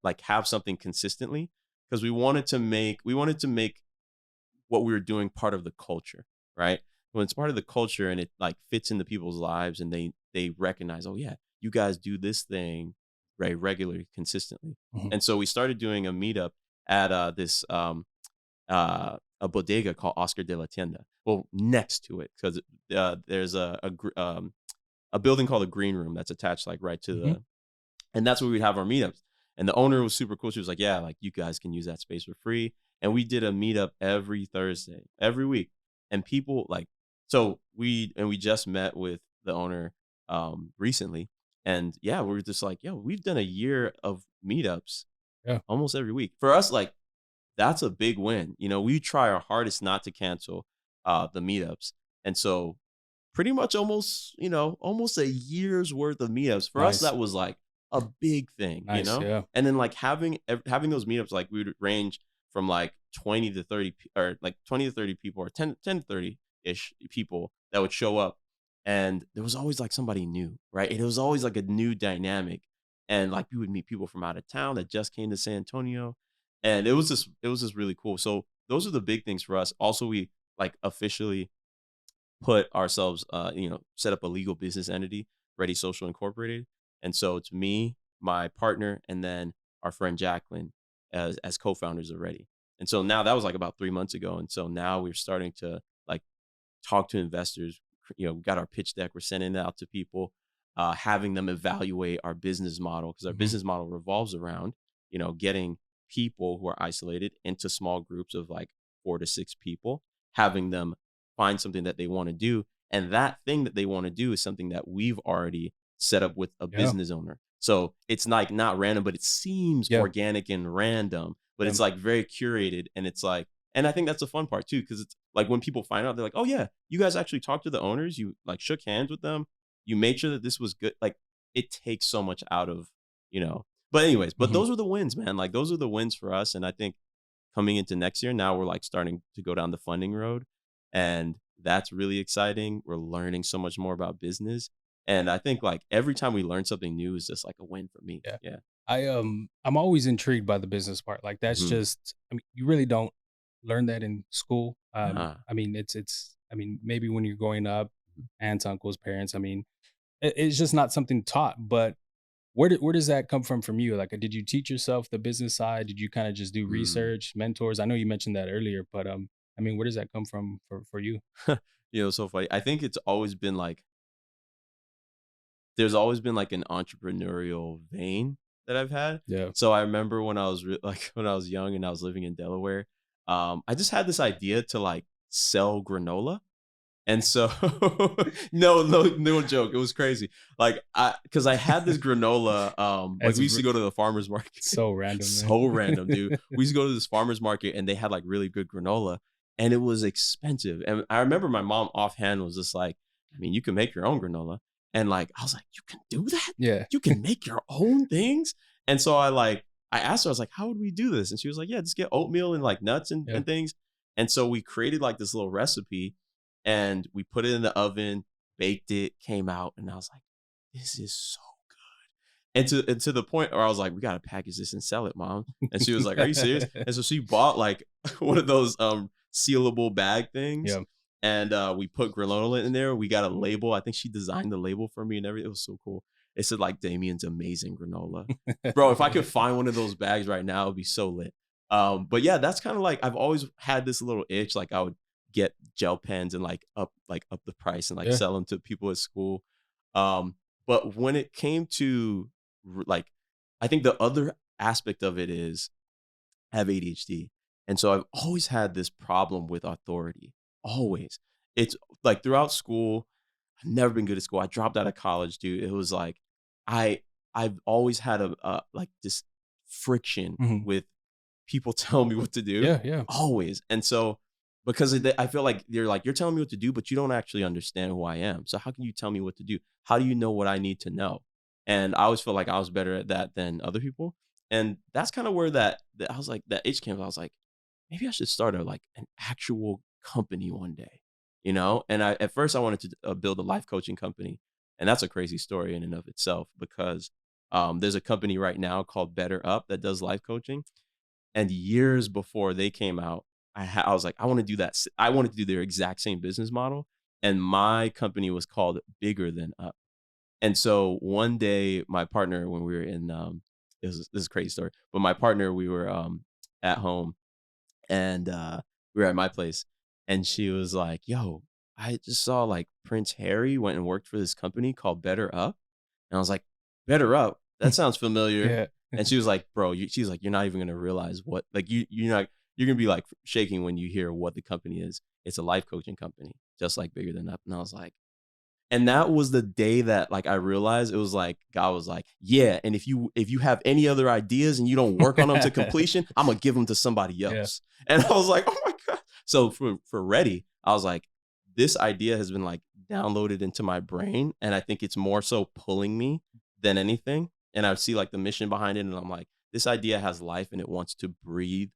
like have something consistently because we wanted to make what we were doing part of the culture, right? When it's part of the culture and it like fits into people's lives and they recognize, oh yeah, you guys do this thing very regularly, consistently. mhm, And so we started doing a meetup at this a bodega called Oscar de la Tienda. Well, next to it, because there's a building called a green room that's attached like right to mhm. and that's where we'd have our meetups. And the owner was super cool. She was like, yeah, like you guys can use that space for free. And we did a meetup every Thursday, every week. And people like, so we just met with the owner recently. And yeah, we were just like, yo, we've done a year of meetups Yeah, almost every week. For us, like that's a big win. We try our hardest not to cancel the meetups. And so pretty much almost a year's worth of meetups. For us, nice, that was like a big thing, nice. Yeah, And then like having those meetups, like we would range from like 20 to 30 or like 20 to 30 people or 10 to 30 ish people that would show up. And there was always like somebody new, right? It was always like a new dynamic. And like we would meet people from out of town that just came to San Antonio. And it was just really cool. So those are the big things for us. Also, we like officially put ourselves, set up a legal business entity, Ready Social Incorporated. And so it's me my partner, and then our friend Jacqueline as co-founders of Readi. And so now that was like about 3 months ago. And so now we're starting to like talk to investors. We got our pitch deck. We're sending it out to people, having them evaluate our business model, because our Mhm. business model revolves around, getting people who are isolated into small groups of like 4 to 6 people, having them find something that they want to do. And that thing that they want to do is something that we've already set up with a Yeah. business owner. So it's like not random, but it seems Yeah. organic and random, but Yeah. it's like very curated. And it's like, and I think that's the fun part too, because it's like when people find out, they're like, oh yeah, you guys actually talked to the owners, you like shook hands with them, you made sure that this was good. Like it takes so much out of, but anyways, but Mhm. those are the wins, man. Like those are the wins for us. And I think coming into next year, now we're like starting to go down the funding road. And that's really exciting. We're learning so much more about business. And I think like every time we learn something new is just like a win for me. Yeah. Yeah. I'm always intrigued by the business part. Like that's Mhm. just, I mean, you really don't learn that in school. Ah. I mean, I mean, maybe when you're growing up, aunts, uncles, parents, I mean, it's just not something taught, but where does that come from you? Like, did you teach yourself the business side? Did you kind of just do Mm. research, mentors? I know you mentioned that earlier, but I mean, where does that come from for you? So funny. I think it's always been like there's always been like an entrepreneurial vein that I've had. Yeah. So I remember when I was like when I was young and I was living in Delaware, I just had this idea to like sell granola. And so no joke. It was crazy. Like because I had this granola, like That's we used to go to the farmer's market. so random, man. So random, dude. We used to go to this farmer's market and they had like really good granola and it was expensive. And I remember my mom offhand was just like, I mean, you can make your own granola. And like I was like, you can do that? Yeah. You can make your own things? And so I asked her, I was like, how would we do this? And she was like, yeah, just get oatmeal and like nuts Yeah. and things. And so we created like this little recipe and we put it in the oven, baked it, came out, and I was like, this is so and to the point where I was like, we gotta package this and sell it, mom. And she was like, are you serious? And so she bought like one of those sealable bag things. Yeah. And we put granola in there. We got a label. I think she designed the label for me and everything. It was so cool. It said like Damien's amazing granola. Bro, if I could find one of those bags right now, it'd be so lit. But yeah, that's kind of like I've always had this little itch. Like I would get gel pens and like up the price and like Yeah. sell them to people at school. Um, but when it came to like I think the other aspect of it is I have ADHD. And so I've always had this problem with authority. Always. It's like throughout school, I've never been good at school. I dropped out of college, dude. It was like I I've always had a like this friction Mhm. with people telling me what to do. Yeah. Yeah. Always. And so because of I feel like you're telling me what to do, but you don't actually understand who I am. So how can you tell me what to do? How do you know what I need to know? And I always felt like I was better at that than other people. And that's kind of where that I was like that itch came. I was like, maybe I should start like an actual company one day, And I at first I wanted to build a life coaching company, and that's a crazy story in and of itself because there's a company right now called Better Up that does life coaching, and years before they came out, I was like, I want to do that. I wanted to do their exact same business model, and my company was called Bigger Than Up. And so one day, my partner, when we were in, this is a crazy story, but my partner, we were at home and we were at my place, and she was like, "Yo, I just saw like Prince Harry went and worked for this company called Better Up," and I was like, "Better Up? That sounds familiar." Yeah. And she was like, "Bro, she's like, you're not even gonna realize what like you're gonna be like shaking when you hear what the company is. It's a life coaching company, just like Bigger Than Up." And I was like, and that was the day that like I realized it was like God was like, yeah. And if you have any other ideas and you don't work on them to completion, I'm gonna give them to somebody Yeah. else. And I was like, oh my God. So for Ready, I was like, this idea has been like downloaded into my brain. And I think it's more so pulling me than anything. And I see like the mission behind it. And I'm like, this idea has life and it wants to breathe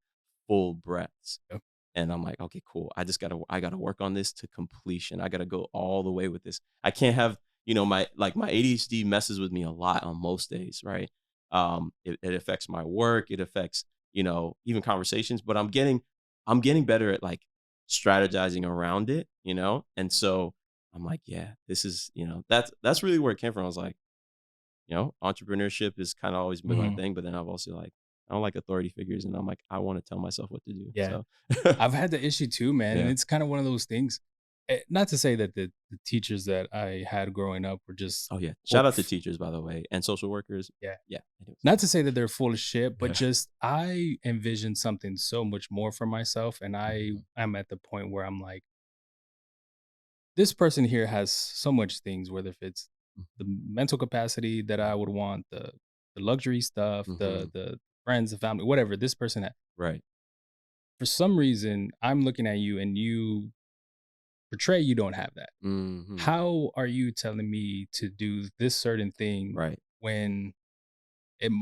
full breaths. Yep. And I'm like, okay, cool. I gotta work on this to completion. I gotta go all the way with this. I can't have, my ADHD messes with me a lot on most days, right? It affects my work, it affects, even conversations, but I'm getting better at like strategizing around it. And so I'm like, yeah, this is, that's really where it came from. I was like, entrepreneurship has kind of always been my thing, but then I've also like, I don't like authority figures, and I'm like, I want to tell myself what to do. Yeah. So I've had the issue too, man. And yeah. it's kind of one of those things. Not to say that the teachers that I had growing up were just, Oh yeah. full- Shout out to teachers, by the way, and social workers. yeah. Yeah. Anyways. Not to say that they're full of shit, but Yeah. just I envision something so much more for myself. And I Mhm. am at the point where I'm like, this person here has so much things, whether if it's the mental capacity that I would want, the luxury stuff, Mhm. the friends, the family, whatever this person had. Right. For some reason, I'm looking at you and you portray you don't have that. Mhm. How are you telling me to do this certain thing Right. when it,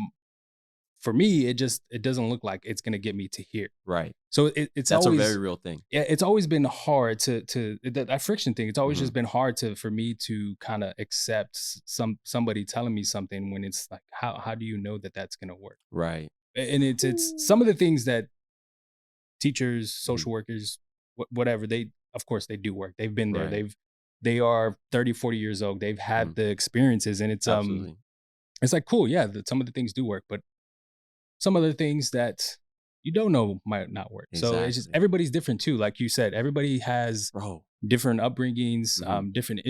for me, it doesn't look like it's gonna get me to here. Right. So it's That's a very always, real thing. yeah, it's always been hard to that friction thing. It's always Mhm. just been hard for me to kind of accept somebody telling me something when it's like, how do you know that that's gonna work? Right. And it's some of the things that teachers, Mhm. social workers, whatever, they of course they do work. They've been there. Right. They are 30, 40 years old. They've had Mhm. the experiences, and Absolutely. it's like cool, yeah, some of the things do work, but some other things that you don't know might not work. So it's just Exactly. everybody's different too. Like you said, everybody has Bro. different upbringings, Mhm. different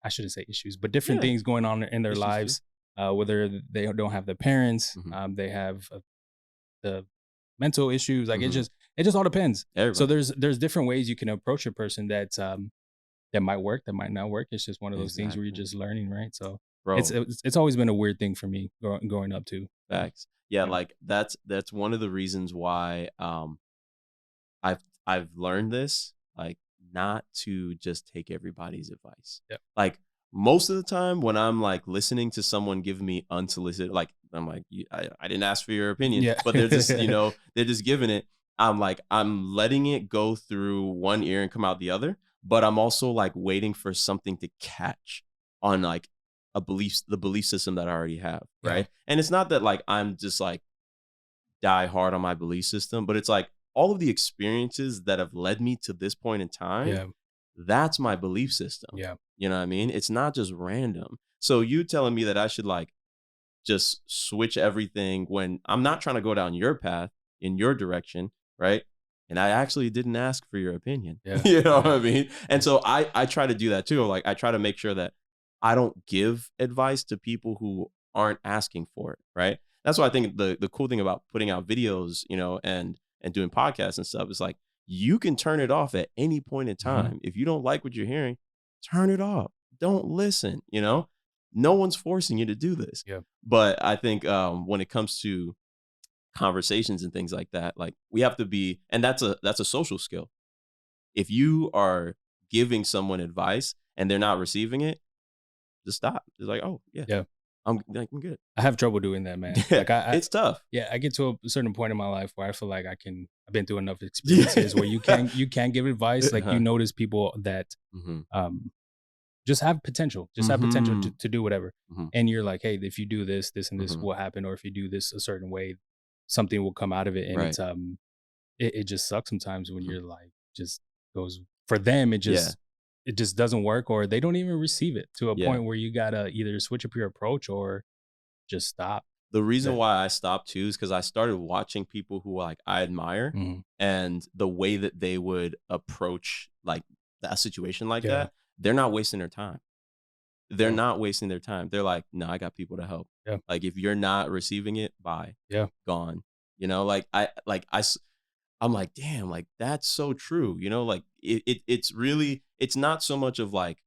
I shouldn't say issues, but different Yeah. things going on in their Issues too. lives. Whether they don't have their parents, Mhm. they have the mental issues. Like Mhm. it just all depends. So Everybody. there's different ways you can approach a person that might work, that might not work. It's just one of those things where you're Exactly. just learning, right? So Bro. it's always been a weird thing for me growing up too. Facts. Yeah, Yeah. like that's one of the reasons why I've learned this, like, not to just take everybody's advice. Yeah. Like, most of the time when I'm like listening to someone give me unsolicited, like, I'm like, I didn't ask for your opinion, Yeah. but they're just, they're just giving it. I'm like, I'm letting it go through one ear and come out the other, but I'm also like waiting for something to catch on like the belief system that I already have. Yeah. Right. And it's not that like I'm just like die hard on my belief system, but it's like all of the experiences that have led me to this point in time, Yeah. that's my belief system. Yeah. You know what I mean? It's not just random. So you telling me that I should like just switch everything when I'm not trying to go down your path in your direction, right? And I actually didn't ask for your opinion. Yeah. You know what Yeah. I mean? And so I try to do that too. Like I try to make sure that I don't give advice to people who aren't asking for it, right? That's why I think the cool thing about putting out videos, and doing podcasts and stuff is like you can turn it off at any point in Mhm. time. If you don't like what you're hearing, turn it off. Don't listen. No one's forcing you to do this. Yeah. But I think when it comes to conversations and things like that, like we have to be, and that's a social skill. If you are giving someone advice and they're not receiving it, just stop. It's like, oh yeah, Yeah. I'm good. I have trouble doing that, man. Yeah, Like I it's tough. yeah, I get to a certain point in my life where I feel like I've been through enough Yeah. experiences where you can give advice. Like you Uh-huh. notice people that Mhm. um just have potential, Mhm. to do whatever. Mhm. And you're like, hey, if you do this, this and this Mhm. will happen, or if you do this a certain way, something will come out of it. And Right. it's it just sucks sometimes when Mhm. you're like just goes for them, Yeah. it just doesn't work, or they don't even receive it to a Yeah. point where you gotta either switch up your approach or just stop. The reason That why I stopped too is because I started watching people who like I admire mhm. and the way that they would approach like a situation like Yeah. that. They're not wasting their time. They're Yeah. not wasting their time. They're like, no, I got people to help. Yeah. Like if you're not receiving it, bye, Yeah. gone. I'm like, damn, like that's so true. Like it's really, it's not so much of like,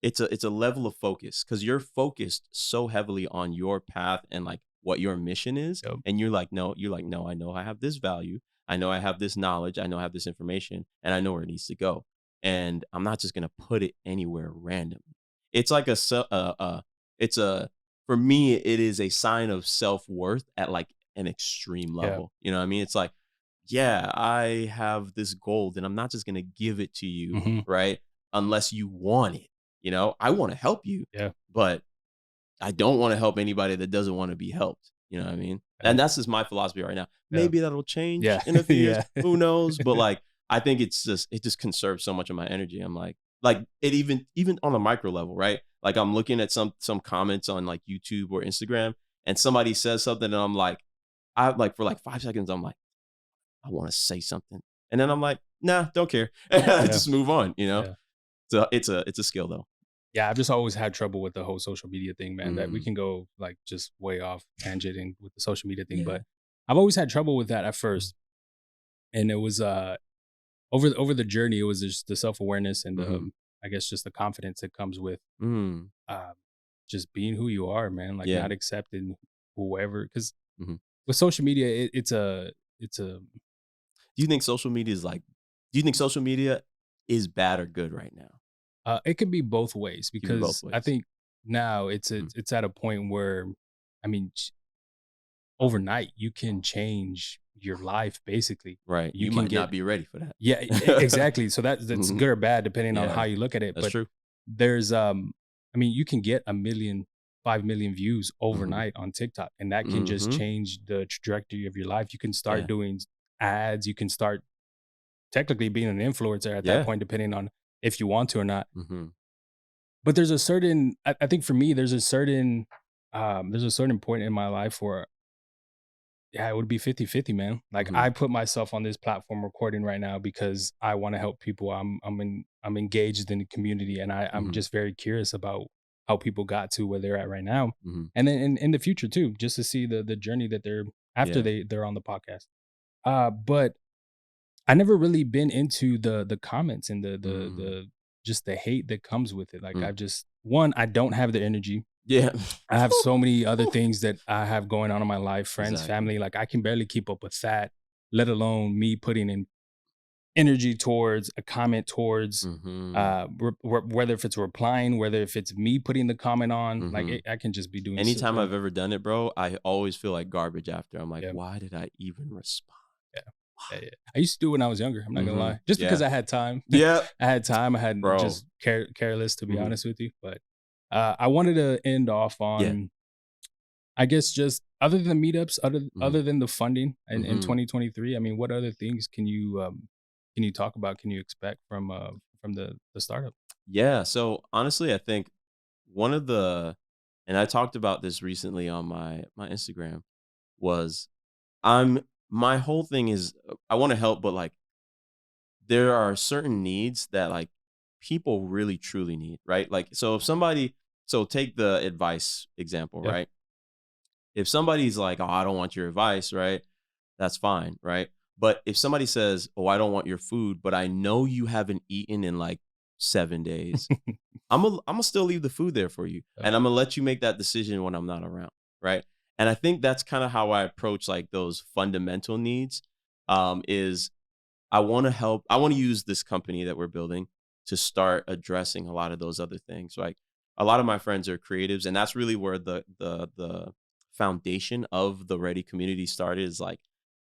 it's a level of focus because you're focused so heavily on your path and like what your mission is. Yep. And you're like, no, I know I have this value. I know I have this knowledge. I know I have this information and I know where it needs to go. And I'm not just going to put it anywhere randomly. It's like it's a, for me, it is a sign of self-worth at like an extreme Yeah. level. You know what I mean? It's like, yeah, I have this gold and I'm not just going to give it to you, Mhm. right? Unless you want it. I want to help you, Yeah. but I don't want to help anybody that doesn't want to be helped. You know what I mean? Yeah. And that's just my philosophy right now. Yeah. Maybe that'll change Yeah. in a few years. Yeah. Who knows? But like, I think it just conserves so much of my energy. I'm like it even on a micro level, right? Like I'm looking at some comments on like YouTube or Instagram, and somebody says something, and I'm like, I like for like 5 seconds, I'm like, I want to say something, and then I'm like, nah, don't care, and I Yeah. just move on. Yeah. So it's a skill though. Yeah, I've just always had trouble with the whole social media thing, man. That we Mm, can go like just way off tangenting with the social media thing, yeah. but I've always had trouble with that at first, and it was over the journey. It was just the self awareness and Mm-hmm. I guess just the confidence that comes with Mm, uh, just being who you are, man. Like yeah. not accepting whoever, because Mm-hmm. with social media, it's a Do you think social media is like? Do you think social media is bad or good right now? it can be both ways Give me both because I ways. think now Mhm. it's at a point where, I mean, overnight you can change your life basically. Right. You You can might get not be ready for that. yeah, exactly. So that's Mhm. good or bad depending on how Yeah, you look at it. that's But true. there's I mean, you can get 1 million, 5 million views Mhm. overnight on TikTok, and that can just Mhm. change the trajectory of your life. You can start Yeah. doing ads, you can start technically being an influencer at that Yeah. point, depending on if you want to or not. Mhm. But there's a certain I think for me, there's a certain point in my life where yeah, it would be 50-50, man. Like I Mhm. put myself on this platform recording right now because I want to help people. I'm engaged in the community and I'm Mhm. just very curious about how people got to where they're at right now. Mhm. And then in the future too, just to see the journey that they're after Yeah. they're on the podcast. But I never really been into the comments and Mm. the just the hate that comes with it. Like Mm. I've just one, I don't have the energy. Yeah. I have so many other things that I have going on in my life, friends, Exactly. family. Like I can barely keep up with that, let alone me putting in energy towards a comment towards Mhm. whether if it's replying, whether if it's me putting the comment on, like Mhm. I can just be doing Anytime super. I've ever done it, bro, I always feel like garbage after. I'm like, Yeah, why did I even respond? yeah, yeah, yeah. I used to do it when I was younger. I'm not gonna Mhm. lie, just because Yeah. I had time. Yeah, I had time. I had bro. just careless, to be Mhm. honest with you. But I wanted to end off Yeah. on, I guess, just other than meetups, Mhm. other than the funding in Mhm. 2023. I mean, what other things can you talk about? Can you expect from the startup? Yeah, so honestly, I think one of the and I talked about this recently on my Instagram was I'm my whole thing is I want to help, but like there are certain needs that like people really truly need, right? Like so if somebody so take the advice example, Yeah. right? If somebody's like, "Oh, I don't want your advice," right? That's fine, right? But if somebody says, "Oh, I don't want your food, but I know you haven't eaten in like 7 days." I'm gonna still leave the food there for you, Yep. and I'm gonna let you make that decision when I'm not around, right? And I think that's kind of how I approach like those fundamental needs. Is I want to help. I want to use this company that we're building to start addressing a lot of those other things. Like a lot of my friends are creatives, and that's really where the foundation of the Ready community started. Is like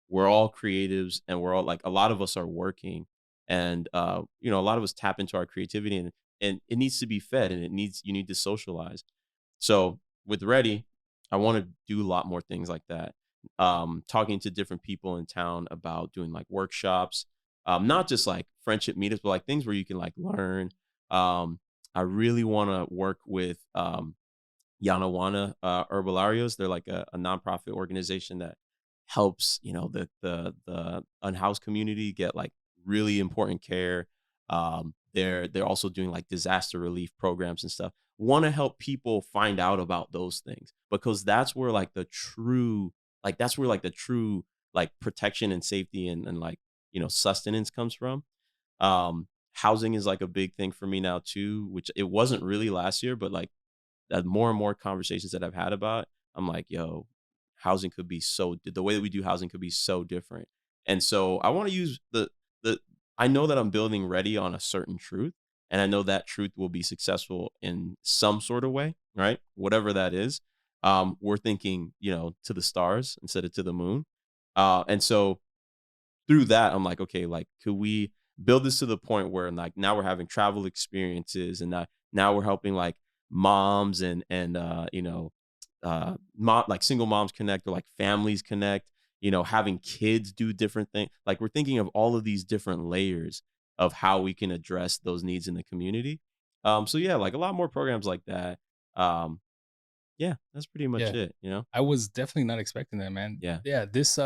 we're all creatives, and we're all like a lot of us are working, and a lot of us tap into our creativity, and it needs to be fed, and you need to socialize. So with Ready, I want to do a lot more things like that. Talking to different people in town about doing like workshops, not just like friendship meetups, but like things where you can like learn. Um, I really want to work with Yanawana Herbolarios. They're like a nonprofit organization that helps the unhoused community get like really important care. They're also doing like disaster relief programs and stuff. Want to help people find out about those things because that's where like the true like protection and safety and like sustenance comes from. Housing is like a big thing for me now too, which it wasn't really last year, but like that more and more conversations that I've had about it, I'm like, yo, housing could be the way that we do housing could be so different. And so I want to use the I know that I'm building Ready on a certain truth, and I know that truth will be successful in some sort of way, right? Whatever that is. We're thinking, to the stars instead of to the moon. And so through that, I'm like, okay, like, could we build this to the point where like now we're having travel experiences and now we're helping like moms and like single moms connect or like families connect, having kids do different things. Like we're thinking of all of these different layers of how we can address those needs in the community. So yeah, like a lot more programs like that. Um, yeah, that's pretty much Yeah. it, you know? I was definitely not expecting that, man. Yeah. Yeah, this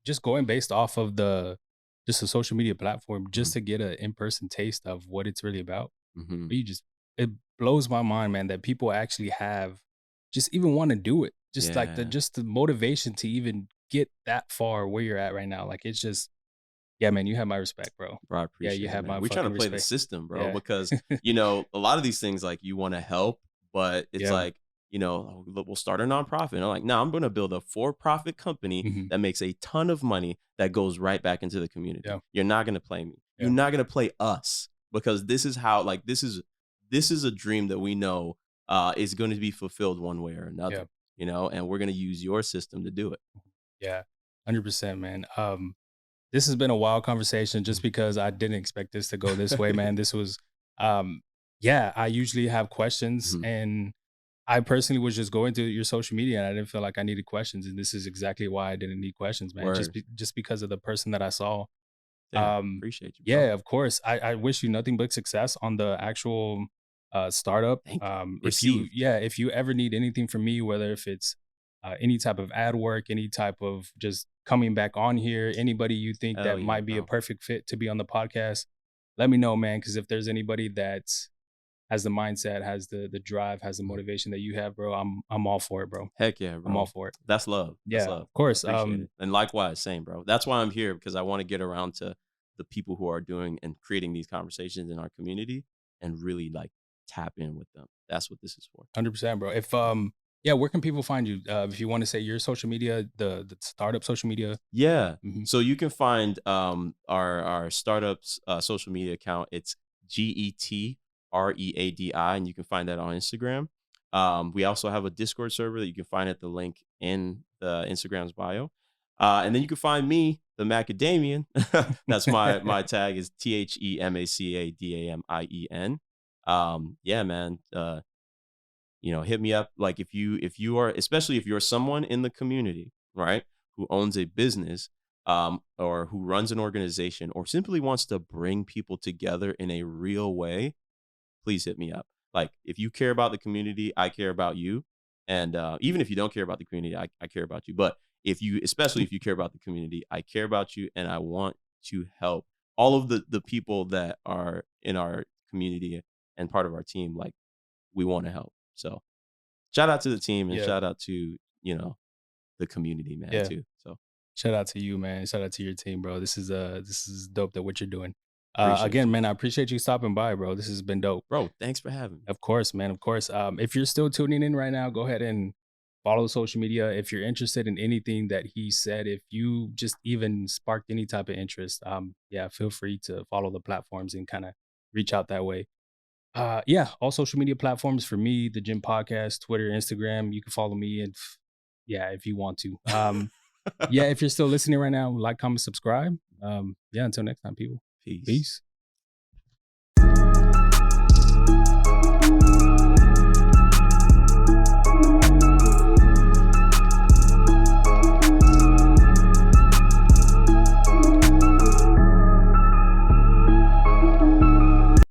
just going based off of the just a social media platform Mhm. just to get a in-person taste of what it's really about. Mhm. You just it blows my mind, man, that people actually have just even want to do it. Just like Yeah. the motivation to even get that far where you're at right now. Like it's just yeah, man, you have my respect, bro. Bro, I Yeah, you appreciate it, have man. my We're trying to fucking play the respect. system, bro, Yeah. because a lot of these things like you want to help, but it's Yeah. like, "Oh, look, we'll start a nonprofit." And I'm like, no, I'm going to build a for-profit company Mhm. that makes a ton of money that goes right back into the community. Yeah. You're not going to play me. You're Yeah. not going to play us because this is how like this is a dream that we know is going to be fulfilled one way or Yeah. another, and we're going to use your system to do it. Yeah. 100%, man. This has been a wild conversation just Mhm. because I didn't expect this to go this way, man. This was, yeah, I usually have questions Mhm. and I personally was just going through your social media and I didn't feel like I needed questions. And this is exactly why I didn't need questions, man. Word. Just because of the person that I saw. Yeah. Um, Appreciate you, bro. yeah, of course. I wish you nothing but success on the actual startup. Thank you. If Received. yeah, if you ever need anything from me, whether if it's any type of ad work, any type of just coming back on here, anybody you think Hell that yeah, might be a bro. perfect fit to be on the podcast, let me know, man. Because if there's anybody that has the mindset, has the drive, has the Mhm. motivation that you have, bro, I'm all for it, bro. Heck yeah, I'm all bro. for it. That's love. That's Yeah, love. of I course. appreciate it. And likewise, same, bro. That's why I'm here because I want to get around to the people who are doing and creating these conversations in our community and really like tap in with them. That's what this is for. 100%, bro. If Yeah. yeah, where can people find you? If you want to say your social media, the startup social media. Yeah. Mhm. So you can find our startups social media account. It's GETREADI, and you can find that on Instagram. We also have a Discord server that you can find at the link in the Instagram's bio. And then you can find me, the Macadamian. That's my tag is THEMACADAMIEN. Yeah, man. Hit me up. Like if you are, especially if you're someone in the community, right, who owns a business, or who runs an organization, or simply wants to bring people together in a real way, please hit me up. Like if you care about the community, I care about you, and even if you don't care about the community, I care about you. But especially if you care about the community, I care about you, and I want to help all of the people that are in our community and part of our team. Like we want to help. So shout out to the team and Yeah, shout out to, the community, man, yeah. too. So Shout out to you, man. Shout out to your team, bro. This is dope that what you're doing. appreciate Again, you. man, I appreciate you stopping by, bro. This has been dope. Bro, thanks for having me. Of course, man. Of course. If you're still tuning in right now, go ahead and follow social media. If you're interested in anything that he said, if you just even sparked any type of interest, yeah, feel free to follow the platforms and kind of reach out that way. Yeah, all social media platforms for me, the Gym Podcast, Twitter, Instagram. You can follow me and yeah, if you want to. Yeah, if you're still listening right now, like, comment, subscribe. Yeah, until next time, people. Peace. Peace.